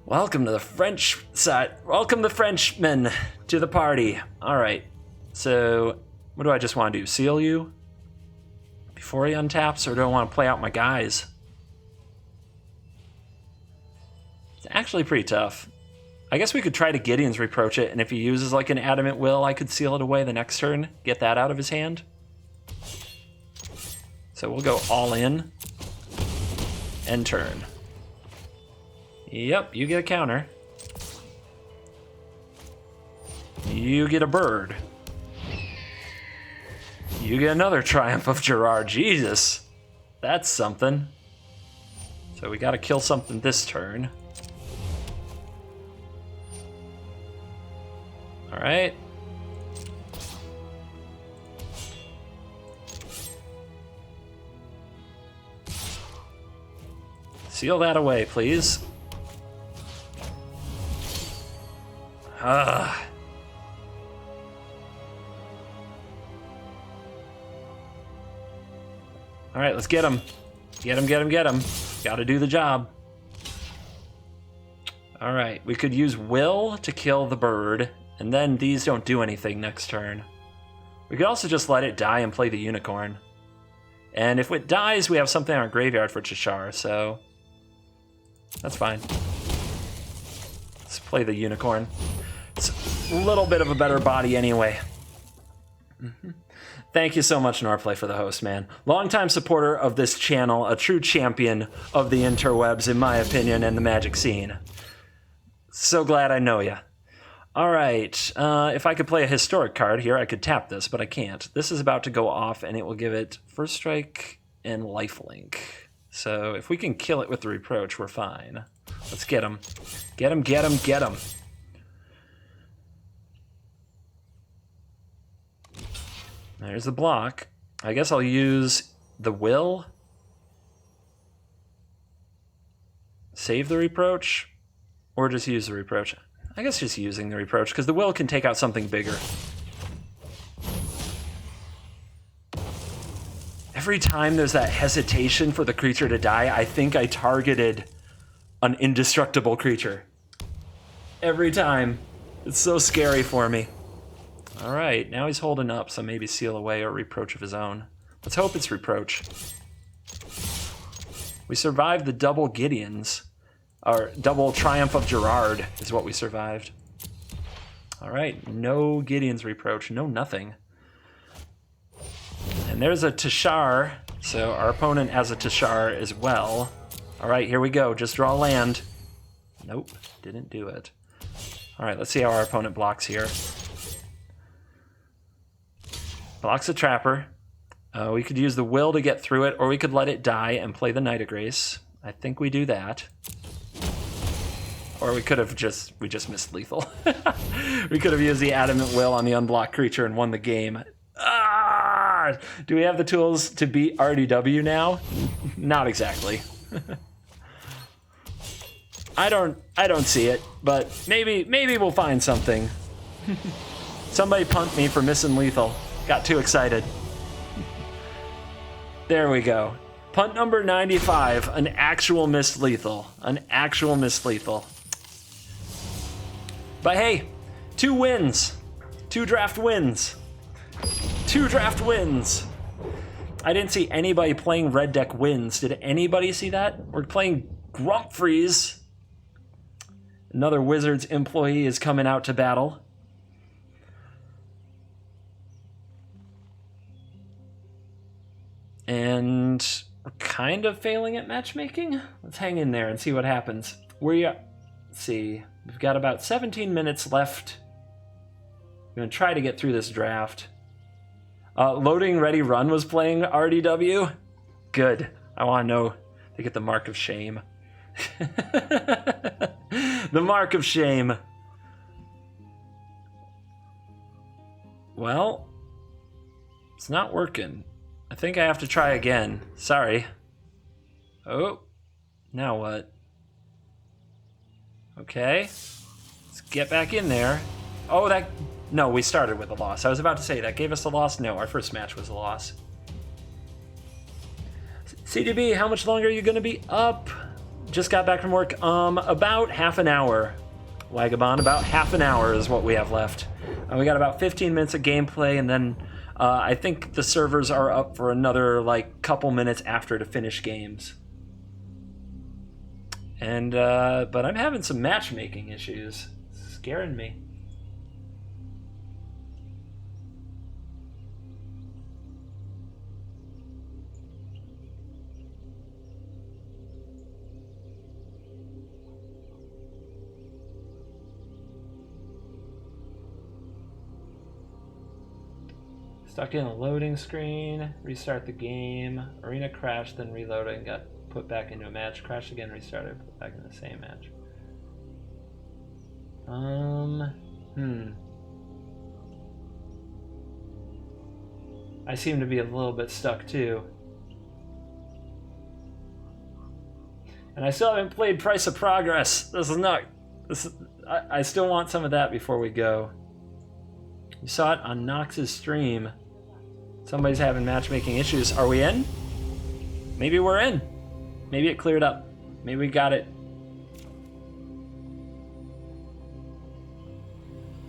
Welcome to the French side. Welcome the Frenchmen to the party. All right. So what do I just want to do? Seal you before he untaps, or do I want to play out my guys? It's actually pretty tough. I guess we could try to Gideon's Reproach it, and if he uses like an Adamant Will, I could seal it away the next turn, get that out of his hand. So we'll go all in. End turn. Yep, you get a counter. You get a bird. You get another Triumph of Gerard. Jesus. That's something. So we gotta kill something this turn. All right. Seal that away, please. Ah. All right, let's get him. Get him, get him, get him. Gotta do the job. All right, we could use Will to kill the bird. And then these don't do anything next turn. We could also just let it die and play the unicorn. And if it dies, we have something in our graveyard for Cheshire, so that's fine. Let's play the unicorn. It's a little bit of a better body anyway. Thank you so much, Norplay, for the host, man. Longtime supporter of this channel, a true champion of the interwebs, in my opinion, and the Magic scene. So glad I know ya. All right, if I could play a historic card here, I could tap this, but I can't. This is about to go off, and it will give it First Strike and Lifelink. So if we can kill it with the Reproach, we're fine. Let's get him. Get him, get him, get him. There's the block. I guess I'll use the Will. Save the Reproach, or just use the Reproach. I guess just using the Reproach, because the Will can take out something bigger. Every time there's that hesitation for the creature to die, I think I targeted an indestructible creature. Every time. It's so scary for me. All right, now he's holding up, so maybe seal away or Reproach of his own. Let's hope it's Reproach. We survived the double Gideons. Or double Triumph of Gerard is what we survived. All right, no Gideon's Reproach, no nothing. And there's a Tashar, so our opponent has a Tashar as well. All right, here we go, just draw land. Nope, didn't do it. All right, let's see how our opponent blocks here. Blocks a Trapper. We could use the Will to get through it, or we could let it die and play the Knight of Grace. I think we do that. Or we could have just missed lethal. We could have used the Adamant Will on the unblocked creature and won the game. Ah! Do we have the tools to beat RDW now? Not exactly. I don't see it, but maybe we'll find something. Somebody punked me for missing lethal. Got too excited. There we go. Punt number 95, an actual missed lethal. An actual missed lethal. But hey, 2 wins. 2 draft wins. 2 draft wins. I didn't see anybody playing red deck wins. Did anybody see that? We're playing Grumpfreeze. Another Wizards employee is coming out to battle. And we're kind of failing at matchmaking. Let's hang in there and see what happens. Let's see. We've got about 17 minutes left. I'm going to try to get through this draft. Loading Ready Run was playing RDW. Good. I want to know. They get the mark of shame. The mark of shame. Well, it's not working. I think I have to try again. Sorry. Oh, now what? Okay. Let's get back in there. Oh, that No, we started with a loss. I was about to say, that gave us a loss? No, our first match was a loss. CGB, how much longer are you going to be up? Just got back from work. About half an hour. Wagabon, about half an hour is what we have left. We got about 15 minutes of gameplay, and then I think the servers are up for another like couple minutes after to finish games. And but I'm having some matchmaking issues. It's scaring me. Stuck in a loading screen, restart the game, arena crashed, then reloaded, got put back into a match, crashed again, restarted, put back in the same match. I seem to be a little bit stuck too. And I still haven't played Price of Progress. I still want some of that before we go. You saw it on Nox's stream. Somebody's having matchmaking issues. Are we in? Maybe we're in. Maybe it cleared up. Maybe we got it.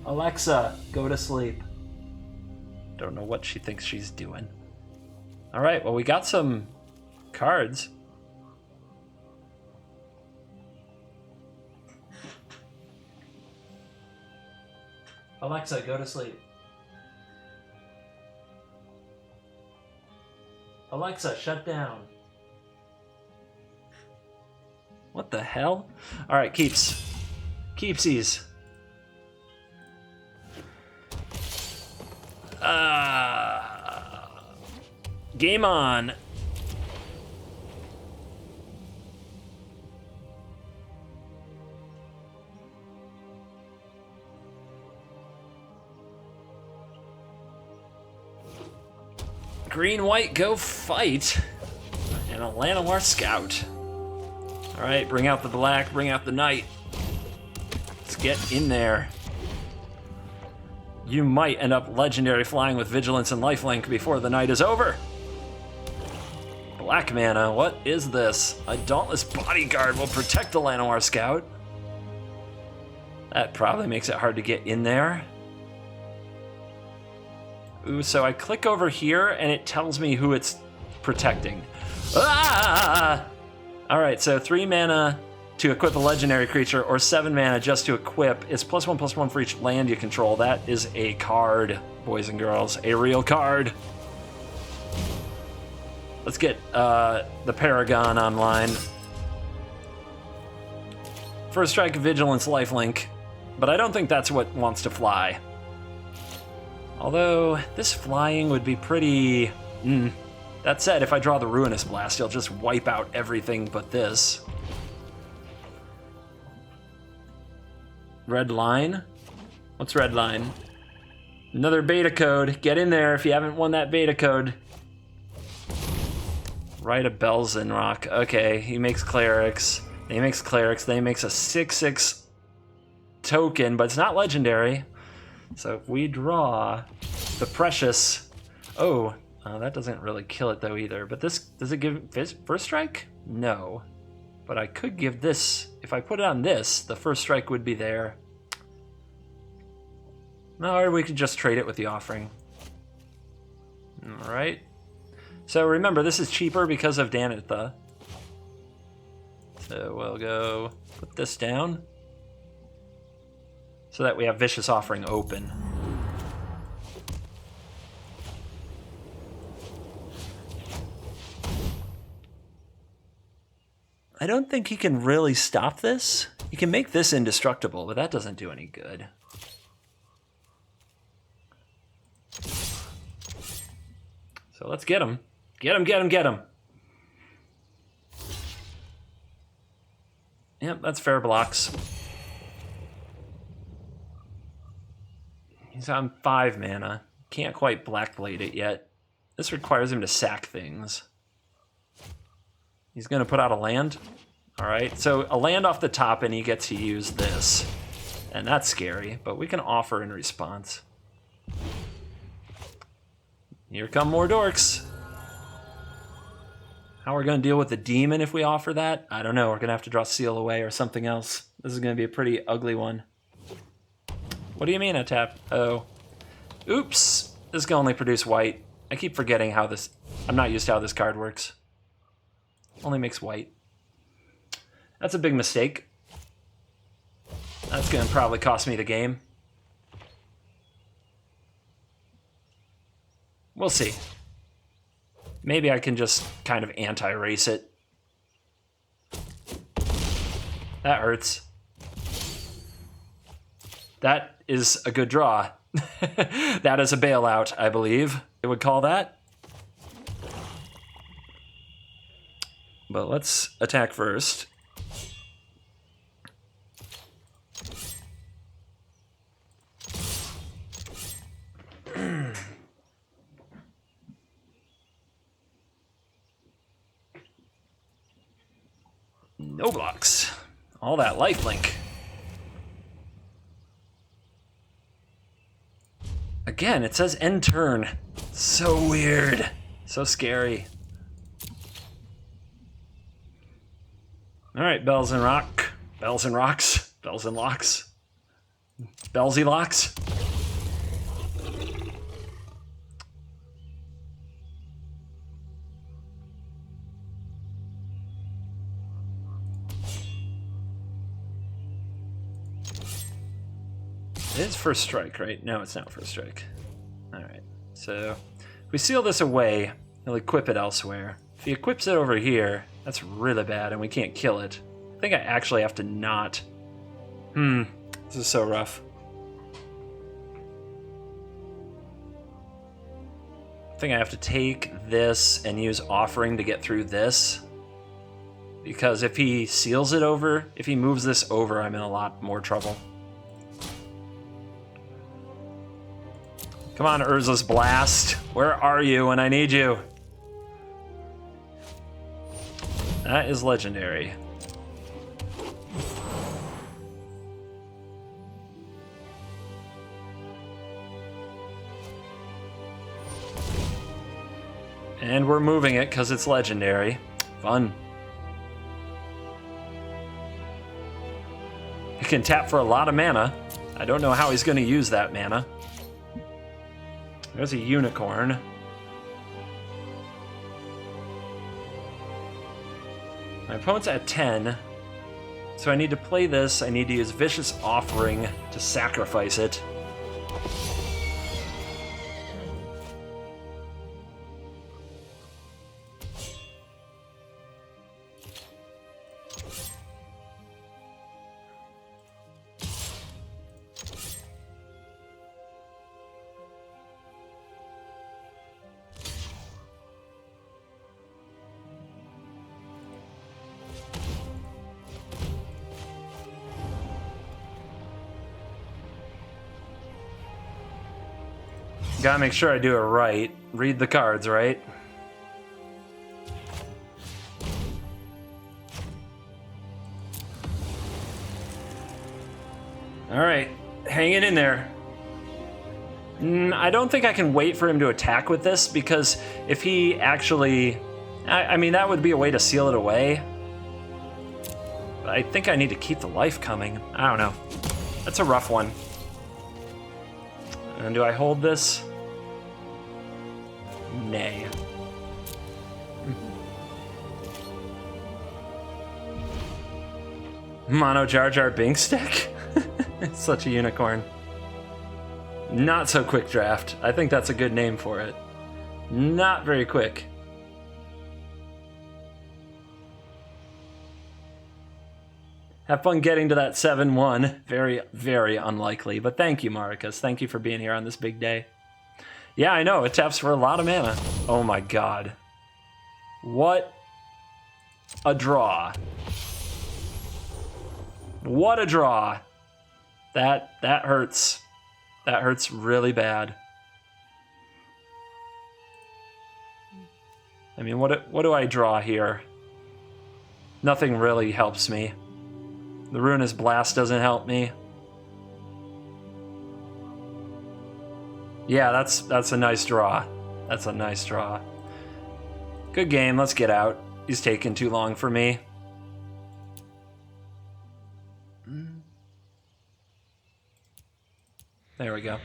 Alexa, go to sleep. Don't know what she thinks she's doing. All right, well, we got some cards. Alexa, go to sleep. Alexa, shut down. What the hell? All right, keeps. Keepsies. Game on. Green, white, go fight. And a Llanowar Scout. All right, bring out the black, bring out the knight. Let's get in there. You might end up legendary flying with Vigilance and Lifelink before the night is over. Black mana, what is this? A Dauntless Bodyguard will protect the Llanowar Scout. That probably makes it hard to get in there. Ooh, so I click over here and it tells me who it's protecting. Ah! All right, so 3 mana to equip a legendary creature or 7 mana just to equip. It's +1/+1 for each land you control. That is a card, boys and girls, a real card. Let's get the Paragon online. First strike, Vigilance, Lifelink, but I don't think that's what wants to fly. Although, this flying would be pretty... That said, if I draw the Ruinous Blast, he'll just wipe out everything but this. Red line? What's red line? Another beta code. Get in there if you haven't won that beta code. Rite of Belzenrock. Okay, he makes clerics. He makes clerics. Then he makes a 6/6 token, but it's not legendary. So if we draw the Precious... Oh, that doesn't really kill it though either. But this, does it give first strike? No. But I could give this, if I put it on this, the first strike would be there. No, or we could just trade it with the offering. All right. So remember, this is cheaper because of Danitha. So we'll go put this down so that we have Vicious Offering open. I don't think he can really stop this. He can make this indestructible, but that doesn't do any good. So let's get him. Get him, get him, get him. Yep, that's fair blocks. He's on 5 mana. Can't quite Blackblade it yet. This requires him to sack things. He's going to put out a land. All right, so a land off the top and he gets to use this. And that's scary, but we can offer in response. Here come more dorks. How we're going to deal with the demon if we offer that? I don't know. We're going to have to draw Seal Away or something else. This is going to be a pretty ugly one. What do you mean I tap? Oh. Oops. This can only produce white. I keep forgetting how this... I'm not used to how this card works. Only makes white. That's a big mistake. That's going to probably cost me the game. We'll see. Maybe I can just kind of anti-race it. That hurts. That is a good draw. That is a bailout, I believe they would call that. But let's attack first. No blocks. All that lifelink. Again, it says end turn. So weird. So scary. All right, bells and rock. Bells and rocks. Bells and locks. Bellsy locks. It is first strike, right? No, it's not first strike. Alright, so if we seal this away, he'll equip it elsewhere. If he equips it over here, that's really bad and we can't kill it. I think I actually have to not... This is so rough. I think I have to take this and use Offering to get through this. Because if he seals it over, if he moves this over, I'm in a lot more trouble. Come on, Urza's Blast. Where are you when I need you? That is legendary. And we're moving it because it's legendary. Fun. He can tap for a lot of mana. I don't know how he's going to use that mana. There's a unicorn. My opponent's at 10. So I need to play this. I need to use Vicious Offering to sacrifice it. Gotta make sure I do it right. Read the cards, right? Alright, hanging in there. I don't think I can wait for him to attack with this, because if he actually... I mean, that would be a way to seal it away. But I think I need to keep the life coming. I don't know. That's a rough one. And do I hold this? Nay. Mono Jar Jar Binks deck? Such a unicorn. Not so quick draft. I think that's a good name for it. Not very quick. Have fun getting to that 7-1. Very, very unlikely. But thank you, Marcus. Thank you for being here on this big day. Yeah, I know. It taps for a lot of mana. Oh my god. What a draw. What a draw. That hurts. That hurts really bad. I mean, what do I draw here? Nothing really helps me. The Ruinous Blast doesn't help me. Yeah, that's a nice draw. That's a nice draw. Good game. Let's get out. He's taking too long for me. There we go.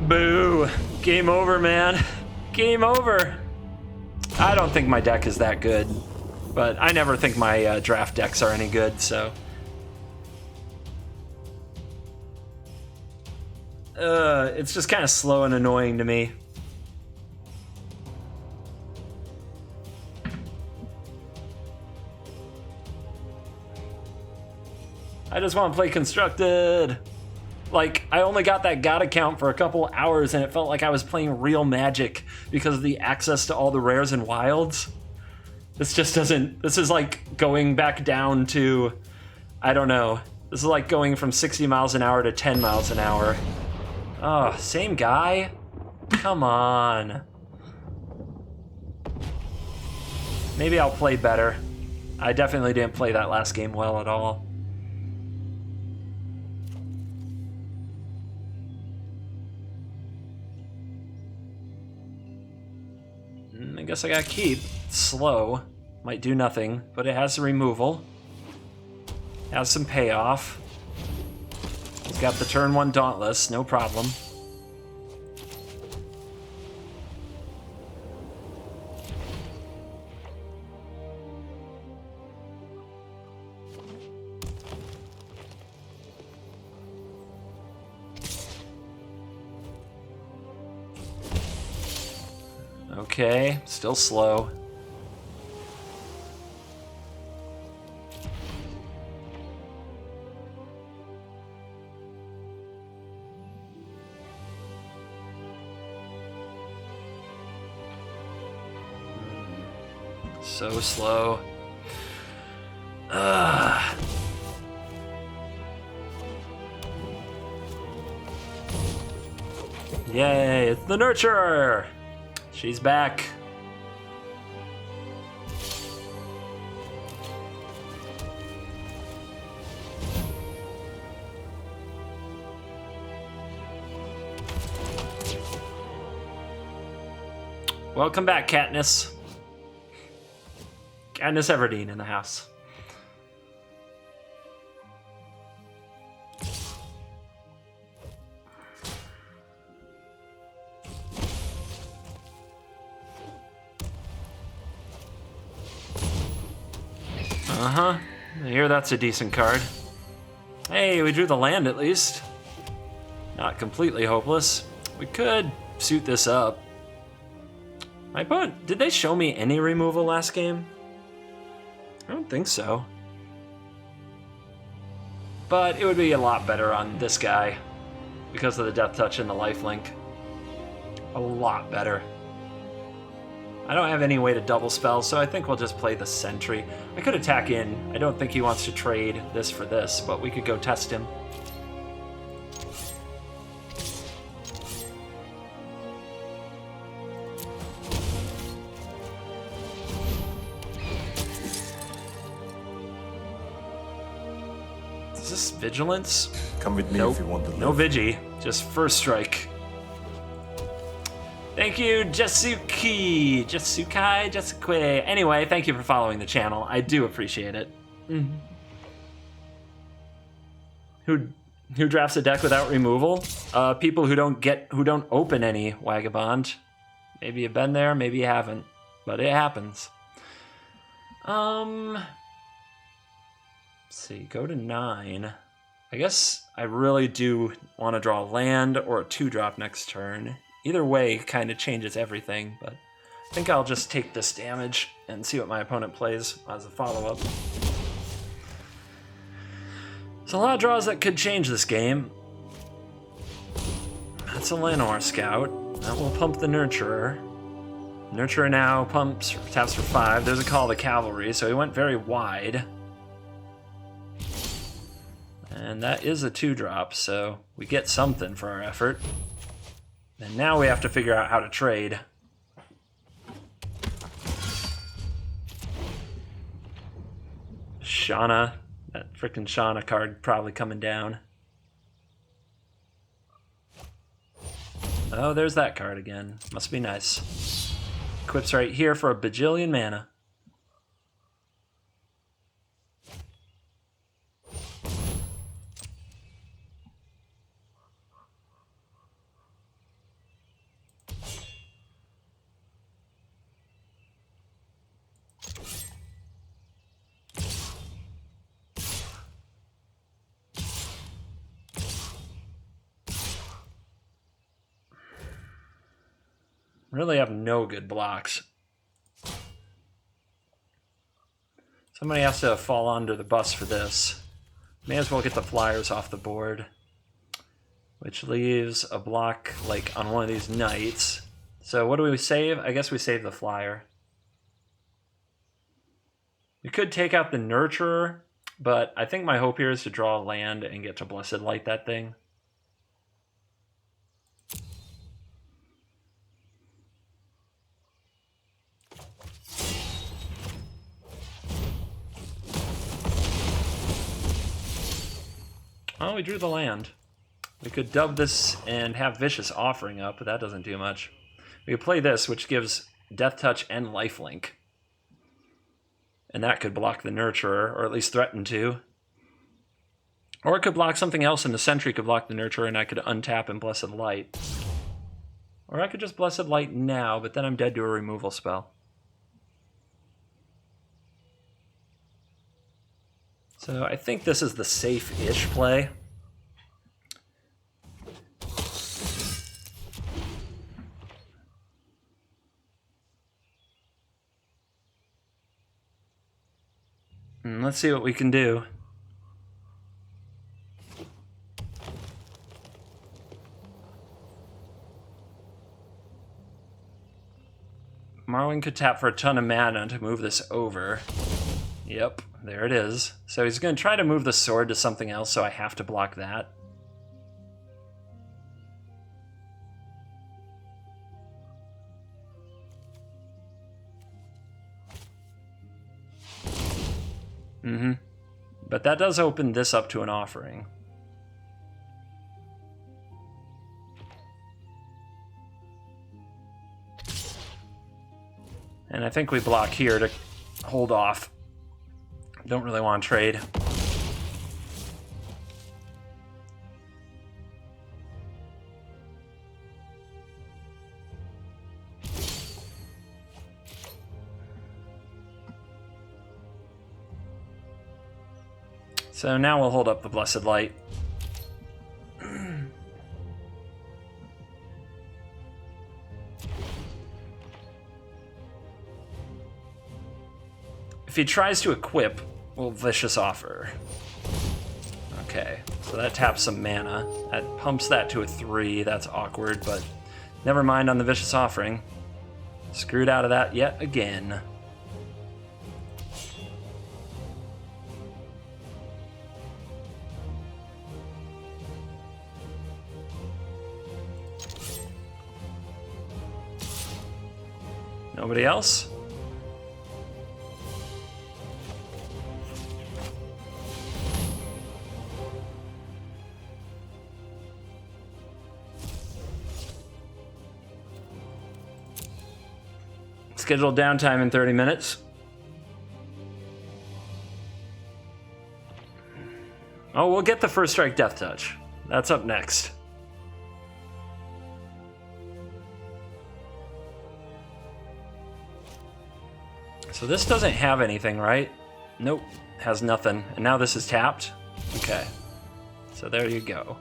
Boo. Game over, man. Game over. I don't think my deck is that good, but I never think my draft decks are any good, so. It's just kind of slow and annoying to me. I just want to play Constructed. Like, I only got that God account for a couple hours and it felt like I was playing real Magic because of the access to all the rares and wilds. This just doesn't, this is like going back down to, I don't know. This is like going from 60 miles an hour to 10 miles an hour. Oh, same guy? Come on. Maybe I'll play better. I definitely didn't play that last game well at all. I guess I gotta keep. It's slow. Might do nothing, but it has the removal. Has some payoff. He's got the turn 1 Dauntless, no problem. Okay, still slow. So slow. Ugh. Yay, it's the Nurturer! She's back. Welcome back, Katniss. Katniss Everdeen in the house. Uh-huh. I hear that's a decent card. Hey, we drew the land at least. Not completely hopeless. We could suit this up. My opponent, did they show me any removal last game? I don't think so. But it would be a lot better on this guy because of the Death Touch and the lifelink. A lot better. I don't have any way to double spell, so I think we'll just play the Sentry. I could attack in. I don't think he wants to trade this for this, but we could go test him. Is this Vigilance? Come with me Nope. if you want to live. No Vigi, just First Strike. Thank you, Jesuki, Jesukai. Anyway, thank you for following the channel. I do appreciate it. Mm-hmm. Who drafts a deck without removal? People who don't open any Vagabond. Maybe you've been there, maybe you haven't, but it happens. Let's see, go to 9. I guess I really do want to draw a land or a 2-drop next turn. Either way kind of changes everything, but I think I'll just take this damage and see what my opponent plays as a follow-up. There's a lot of draws that could change this game. That's a Llanowar Scout. That will pump the Nurturer. Nurturer now taps for 5. There's a Call of the Cavalry, so he went very wide. And that is a 2-drop, so we get something for our effort. And now we have to figure out how to trade. Shauna, that frickin' Shauna card probably coming down. Oh, there's that card again. Must be nice. Equips right here for a bajillion mana. Really have no good blocks. Somebody has to fall under the bus for this. May as well get the flyers off the board. Which leaves a block like on one of these knights. So what do we save? I guess we save the flyer. We could take out the Nurturer, but I think my hope here is to draw a land and get to Blessed Light that thing. Oh, we drew the land. We could dub this and have Vicious Offering up, but that doesn't do much. We could play this, which gives Death Touch and Lifelink. And that could block the Nurturer, or at least threaten to. Or it could block something else, and the Sentry could block the Nurturer, and I could untap and Blessed Light. Or I could just Blessed Light now, but then I'm dead to a removal spell. So I think this is the safe-ish play. And let's see what we can do. Marwyn could tap for a ton of mana to move this over. Yep, there it is. So he's going to try to move the sword to something else, so I have to block that. But that does open this up to an offering. And I think we block here to hold off. Don't really want to trade. So now we'll hold up the Blessed Light. If he tries to equip, we'll Vicious Offer. Okay, so that taps some mana. That pumps that to a 3. That's awkward, but never mind on the Vicious Offering. Screwed out of that yet again. Nobody else? Scheduled downtime in 30 minutes. Oh, we'll get the First Strike Death Touch. That's up next. So this doesn't have anything, right? Nope, has nothing. And now this is tapped? Okay. So there you go.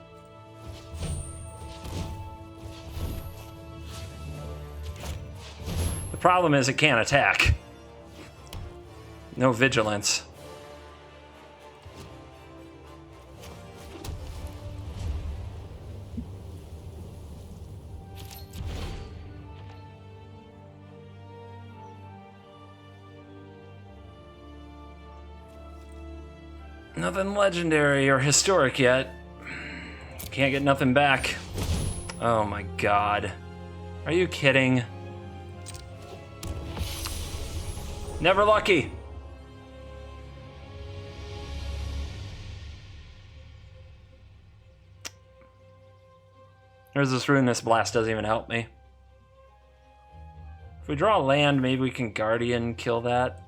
The problem is it can't attack. No vigilance. Nothing legendary or historic yet. Can't get nothing back. Oh my god. Are you kidding? Never lucky. There's this Ruinous Blast doesn't even help me. If we draw land, maybe we can Guardian kill that.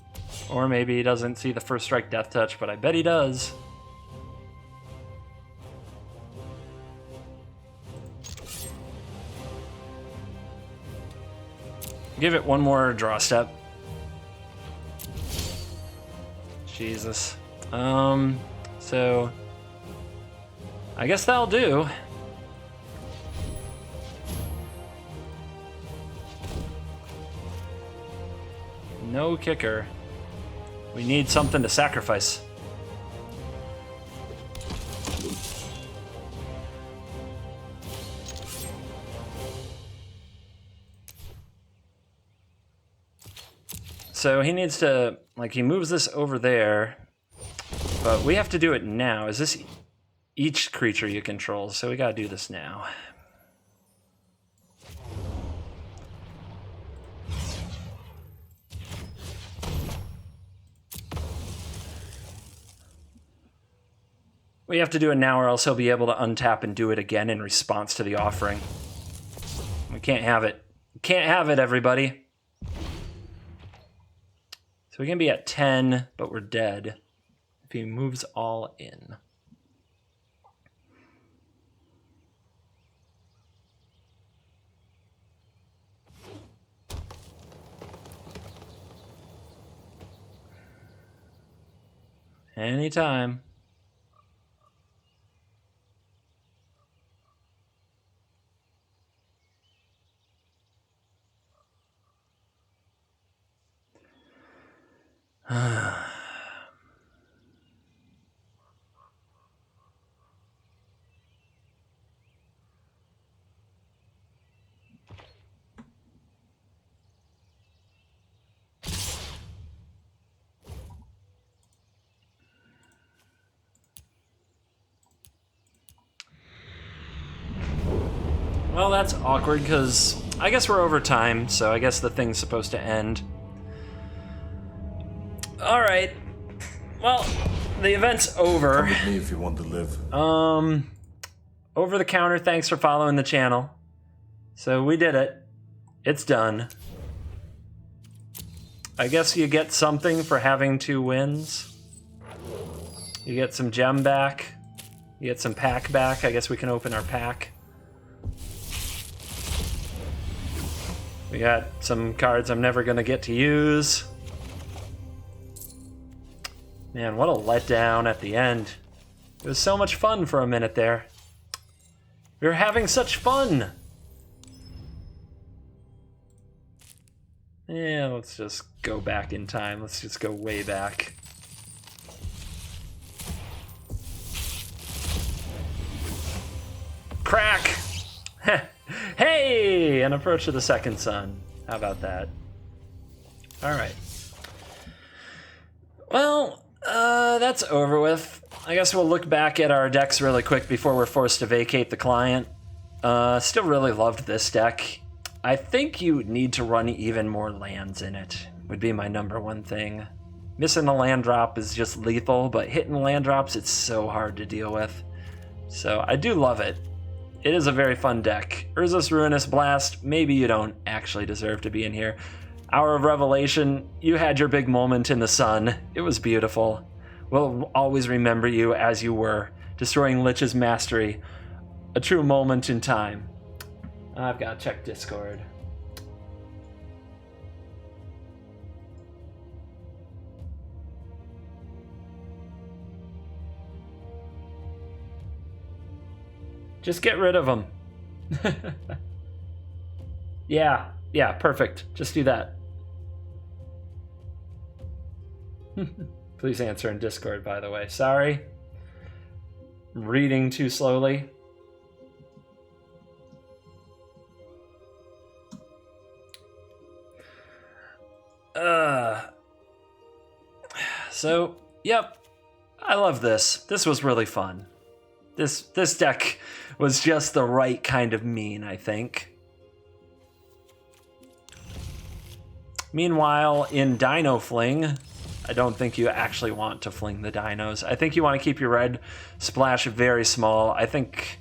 Or maybe he doesn't see the first strike Death Touch, but I bet he does. Give it one more draw step. Jesus. So I guess that'll do. No kicker. We need something to sacrifice. So he needs to, like, he moves this over there, but we have to do it now. Is this each creature you control? So we gotta do this now. We have to do it now or else he'll be able to untap and do it again in response to the offering. We can't have it. We can't have it, everybody. So we can be at 10, but we're dead if he moves all in. Anytime. Well, that's awkward because I guess we're over time, so I guess the thing's supposed to end. All right. Well, the event's over. Come with me if you want to live. Over the counter, thanks for following the channel. So we did it. It's done. I guess you get something for having 2 wins. You get some gem back. You get some pack back. I guess we can open our pack. We got some cards I'm never gonna get to use. Man, what a letdown at the end. It was so much fun for a minute there. We were having such fun. Yeah, let's just go back in time. Let's just go way back. Crack! Hey! An approach to the second sun. How about that? Alright. Well, that's over with. I guess we'll look back at our decks really quick before we're forced to vacate the client. Still really loved this deck. I think you need to run even more lands in it, would be my #1 thing. Missing a land drop is just lethal, but hitting land drops, it's so hard to deal with. So I do love it. It is a very fun deck. Urza's Ruinous Blast, maybe you don't actually deserve to be in here. Hour of Revelation, you had your big moment in the sun. It was beautiful. We'll always remember you as you were, destroying Lich's mastery. A true moment in time. I've got to check Discord. Just get rid of them. Yeah, perfect. Just do that. Please answer in Discord, by the way. Sorry. I'm reading too slowly. So, yep. I love this. This was really fun. This deck was just the right kind of mean, I think. Meanwhile, in Dino Fling, I don't think you actually want to fling the dinos. I think you want to keep your red splash very small. I think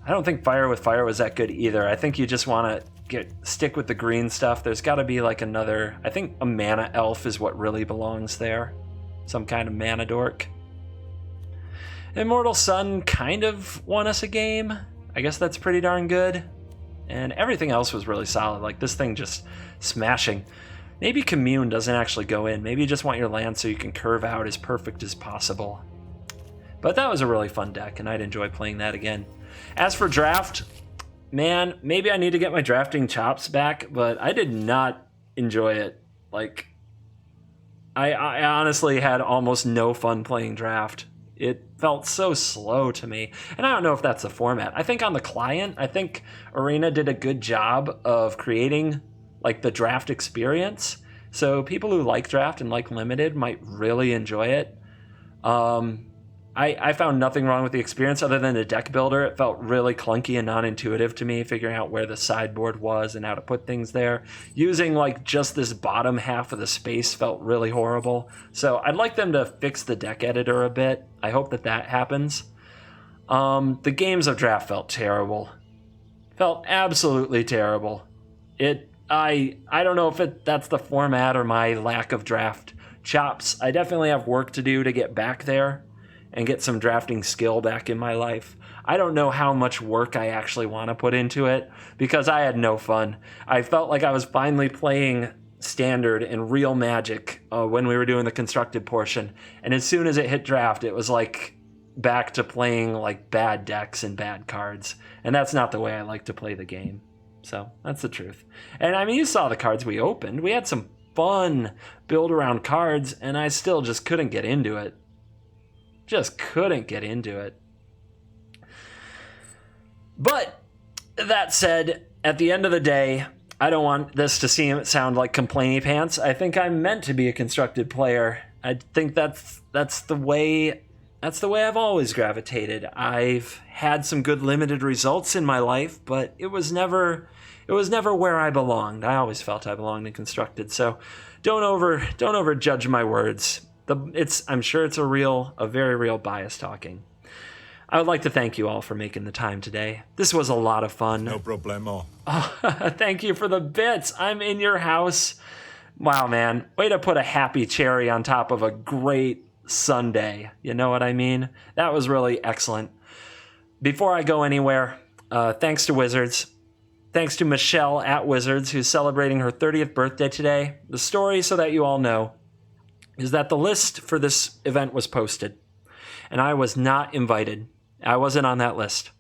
I don't think Fire with Fire was that good either. I think you just want to stick with the green stuff. There's got to be like another, I think a mana elf is what really belongs there. Some kind of mana dork. Immortal Sun kind of won us a game. I guess that's pretty darn good. And everything else was really solid. Like this thing just smashing. Maybe Commune doesn't actually go in. Maybe you just want your land so you can curve out as perfect as possible. But that was a really fun deck, and I'd enjoy playing that again. As for draft, man, maybe I need to get my drafting chops back, but I did not enjoy it. Like, I honestly had almost no fun playing draft. It felt so slow to me. And I don't know if that's the format. I think on the client, I think Arena did a good job of creating like the draft experience. So people who like draft and like limited might really enjoy it. I found nothing wrong with the experience other than the deck builder. It felt really clunky and non-intuitive to me, figuring out where the sideboard was and how to put things there. Using like just this bottom half of the space felt really horrible. So I'd like them to fix the deck editor a bit. I hope that happens. The games of draft felt terrible. Felt absolutely terrible. I don't know if that's the format or my lack of draft chops. I definitely have work to do to get back there and get some drafting skill back in my life. I don't know how much work I actually want to put into it because I had no fun. I felt like I was finally playing Standard and real Magic when we were doing the constructed portion. And as soon as it hit draft, it was like back to playing like bad decks and bad cards. And that's not the way I like to play the game. So that's the truth. And I mean, you saw the cards we opened. We had some fun build around cards, and I still just couldn't get into it. Just couldn't get into it. But that said, at the end of the day, I don't want this to sound like complainy pants. I think I'm meant to be a constructed player. I think that's the way I've always gravitated. I've had some good limited results in my life, but it was never where I belonged. I always felt I belonged in constructed. So don't overjudge my words. I'm sure it's a very real bias talking. I would like to thank you all for making the time today. This was a lot of fun. No problemo. Thank you for the bits. I'm in your house. Wow, man. Way to put a happy cherry on top of a great Sunday. You know what I mean? That was really excellent. Before I go anywhere, thanks to Wizards. Thanks to Michelle at Wizards, who's celebrating her 30th birthday today. The story, so that you all know, is that the list for this event was posted, and I was not invited. I wasn't on that list.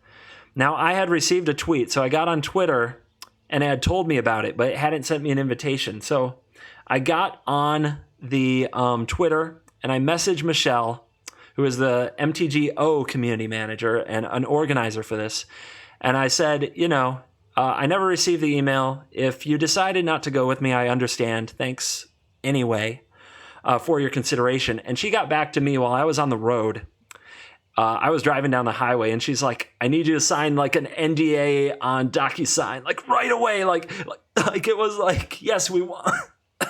Now, I had received a tweet, so I got on Twitter, and it had told me about it, but it hadn't sent me an invitation. So I got on the Twitter, and I messaged Michelle, who is the MTGO community manager and an organizer for this, and I said, I never received the email. If you decided not to go with me, I understand. Thanks anyway. For your consideration. And she got back to me while I was on the road. I was driving down the highway, and she's like, I need you to sign like an NDA on DocuSign, like right away. Like it was like, yes, we want,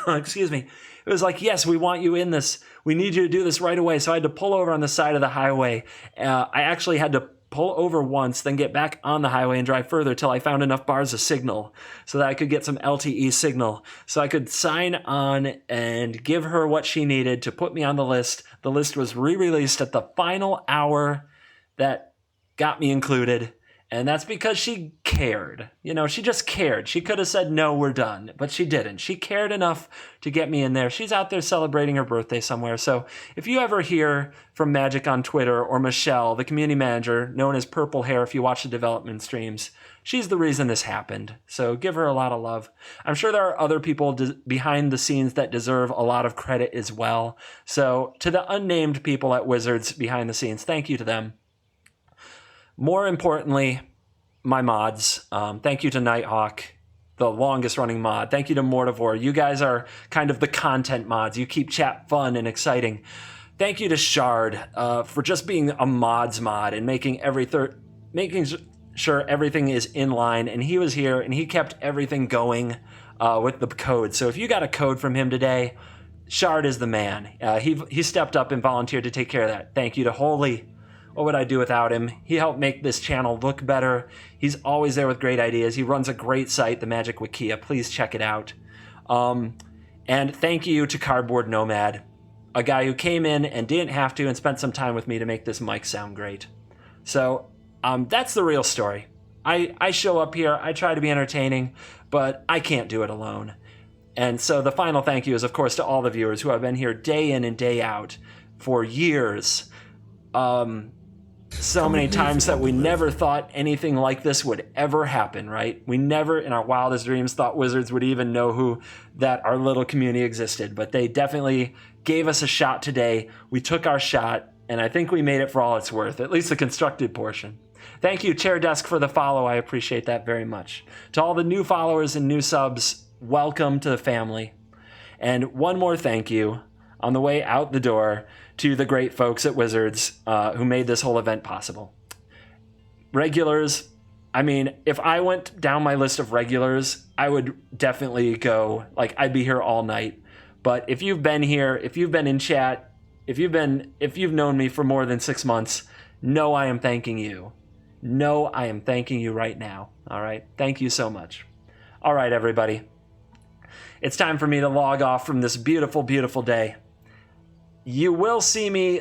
excuse me. It was like, yes, we want you in this. We need you to do this right away. So I had to pull over on the side of the highway. I actually had to pull over once, then get back on the highway and drive further till I found enough bars of signal so that I could get some LTE signal so I could sign on and give her what she needed to put me on the list. The list was re-released at the final hour that got me included. And that's because she cared. She just cared. She could have said, no, we're done. But she didn't. She cared enough to get me in there. She's out there celebrating her birthday somewhere. So if you ever hear from Magic on Twitter or Michelle, the community manager, known as Purple Hair if you watch the development streams, she's the reason this happened. So give her a lot of love. I'm sure there are other people behind the scenes that deserve a lot of credit as well. So to the unnamed people at Wizards behind the scenes, thank you to them. More importantly, my mods. Thank you to Nighthawk, the longest running mod. Thank you to Mortivore. You guys are kind of the content mods. You keep chat fun and exciting. Thank you to Shard for just being a mods mod and making sure everything is in line. And he was here and he kept everything going with the code. So if you got a code from him today, Shard is the man. He stepped up and volunteered to take care of that. Thank you to Holy. What would I do without him? He helped make this channel look better. He's always there with great ideas. He runs a great site, the Magic Wikia. Please check it out. And thank you to Cardboard Nomad, a guy who came in and didn't have to and spent some time with me to make this mic sound great. So that's the real story. I show up here, I try to be entertaining, but I can't do it alone. And so the final thank you is, of course, to all the viewers who have been here day in and day out for years. So many times that we never thought anything like this would ever happen, right? We never in our wildest dreams thought Wizards would even know that our little community existed, but they definitely gave us a shot today. We took our shot, and I think we made it for all it's worth, at least the constructed portion. Thank you, Chair Desk, for the follow. I appreciate that very much. To all the new followers and new subs, welcome to the family. And one more thank you on the way out the door to the great folks at Wizards who made this whole event possible. Regulars, I mean, if I went down my list of regulars, I would definitely go, like, I'd be here all night. But if you've been here, if you've been in chat, if you've known me for more than 6 months, know I am thanking you. Know I am thanking you right now. All right? Thank you so much. All right, everybody. It's time for me to log off from this beautiful, beautiful day. You will see me